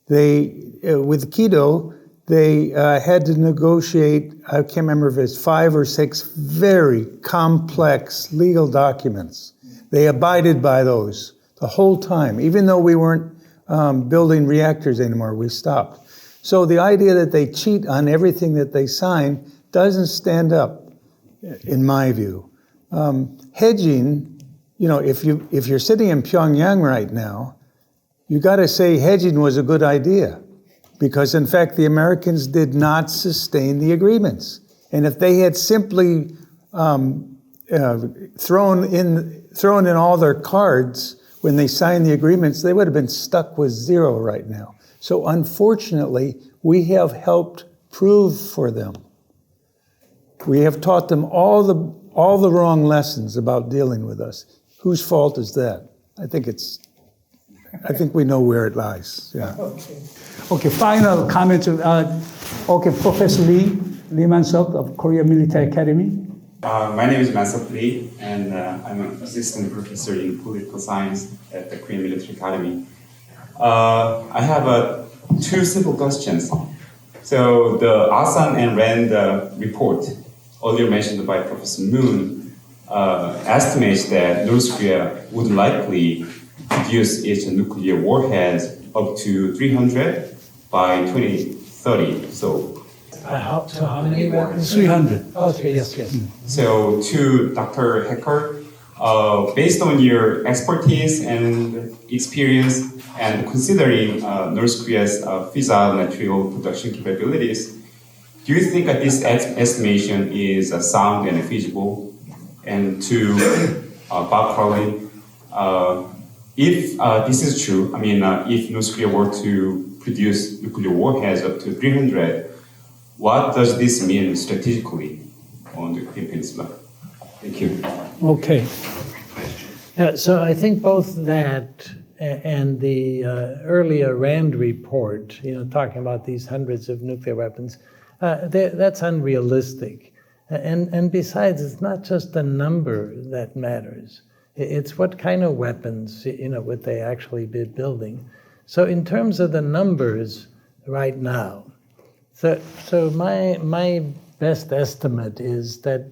With Kido, they had to negotiate, I can't remember if it's 5 or 6 very complex legal documents. They abided by those the whole time. Even though we weren't building reactors anymore, we stopped. So the idea that they cheat on everything that they sign doesn't stand up, in my view. Hedging, if you're sitting in Pyongyang right now, you got to say hedging was a good idea, because in fact the Americans did not sustain the agreements. And if they had simply thrown in all their cards when they signed the agreements, they would have been stuck with 0 right now. So unfortunately, we have helped prove for them. We have taught them all the wrong lessons about dealing with us. Whose fault is that? I think we know where it lies. Yeah. Okay. Final comments. Professor Lee Mansuk of Korea Military Academy. My name is Mansuk Lee, and I'm an assistant professor in political science at the Korean Military Academy. I have 2 simple questions. So the Asan and Rand report, earlier mentioned by Professor Moon, estimates that North Korea would likely produce its nuclear warheads up to 300 by 2030. So how many? 300. Okay, yes. So to Dr. Hecker, based on your expertise and experience, and considering North Korea's fissile material production capabilities, do you think that this estimation is sound and feasible? And to Bob Carlin, if this is true, if North Korea were to produce nuclear warheads up to 300, what does this mean strategically on the Korean Peninsula? Thank you. Okay. So I think both that and the earlier RAND report, talking about these hundreds of nuclear weapons, that's unrealistic. And besides, it's not just the number that matters. It's what kind of weapons, would they actually be building. So in terms of the numbers right now, so my best estimate is that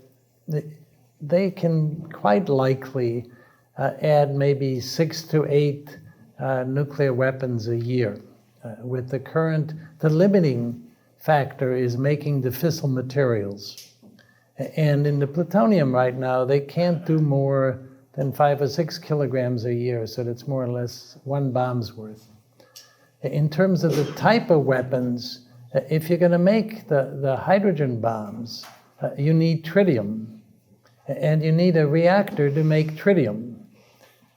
they can quite likely add maybe 6 to 8 nuclear weapons a year. With the limiting factor is making the fissile materials. And in the plutonium right now, they can't do more than 5 or 6 kilograms a year, so that's more or less 1 bomb's worth. In terms of the type of weapons, if you're going to make the hydrogen bombs, you need tritium, and you need a reactor to make tritium.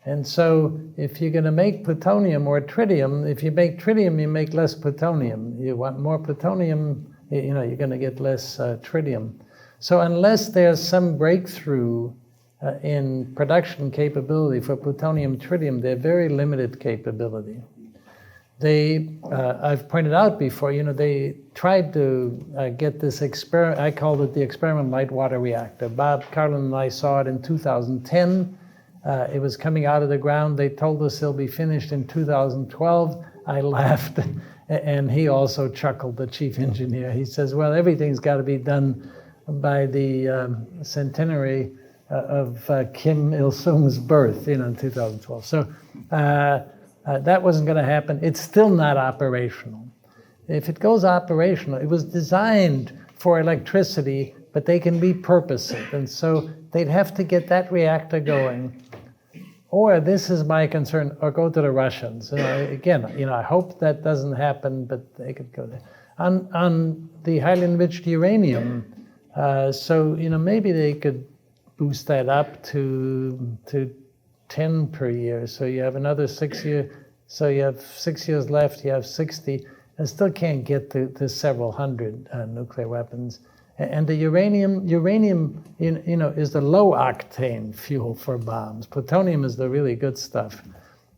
And so if you're going to make plutonium or tritium, if you make tritium, you make less plutonium. You want more plutonium, you're going to get less tritium. So unless there's some breakthrough in production capability for plutonium tritium, they're very limited capability. I've pointed out before, they tried to get this experiment, I called it the experimental light water reactor. Bob, Carlin, and I saw it in 2010. It was coming out of the ground. They told us it'll be finished in 2012. I laughed, and he also chuckled, the chief engineer. He says, well, everything's got to be done by the centenary of Kim Il-sung's birth, in 2012. So that wasn't going to happen. It's still not operational. If it goes operational, it was designed for electricity, but they can repurpose it. And so they'd have to get that reactor going. Or, this is my concern, or go to the Russians. Again, I hope that doesn't happen, but they could go there. On the highly enriched uranium, maybe they could boost that up to 10 per year. So you have another 6 years. So you have 6 years left. You have 60. And still can't get to several hundred nuclear weapons. And the uranium, is the low octane fuel for bombs. Plutonium is the really good stuff,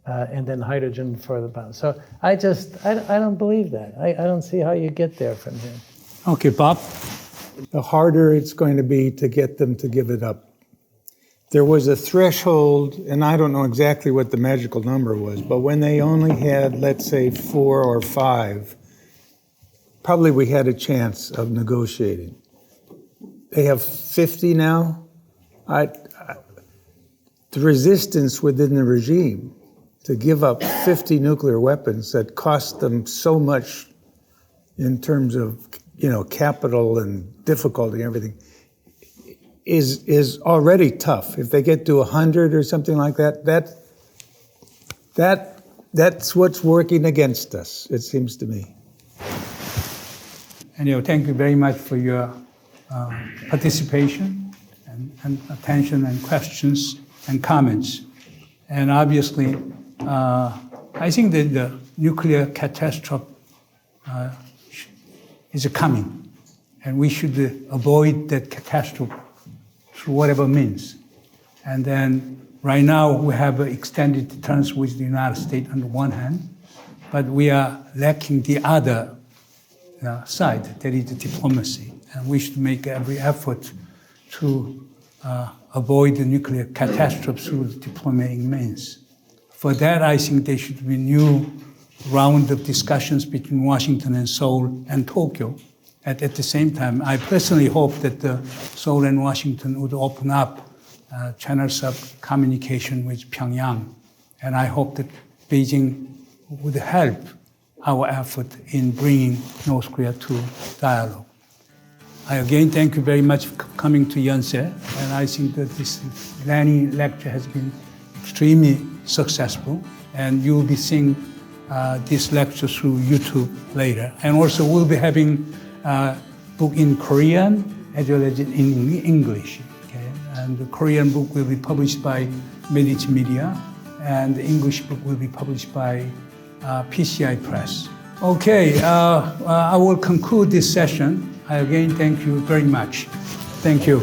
and then hydrogen for the bombs. So I don't believe that. I don't see how you get there from here. Okay, Bob. The harder it's going to be to get them to give it up. There was a threshold, and I don't know exactly what the magical number was, but when they only had, let's say, 4 or 5, probably we had a chance of negotiating. They have 50 now. The resistance within the regime to give up 50 nuclear weapons that cost them so much in terms of, capital and difficulty and everything, is already tough. If they get to 100 or something like that, that's what's working against us, it seems to me. And thank you very much for your participation and attention and questions and comments. And obviously, I think that the nuclear catastrophe is coming, and we should avoid that catastrophe through whatever means. And then right now we have extended terms with the United States on the one hand, but we are lacking the other side, that is the diplomacy. And we should make every effort to avoid the nuclear catastrophe through the diplomatic means. For that, I think there should be a new round of discussions between Washington and Seoul and Tokyo. At the same time, I personally hope that Seoul and Washington would open up channels of communication with Pyongyang. And I hope that Beijing would help our effort in bringing North Korea to dialogue. I again thank you very much for coming to Yonsei, and I think that this Laney lecture has been extremely successful, and you will be seeing this lecture through YouTube later. And also we'll be having a book in Korean as well as in English. Okay? And the Korean book will be published by Medichimedia, and the English book will be published by PCI Press. Okay, I will conclude this session. I again thank you very much. Thank you.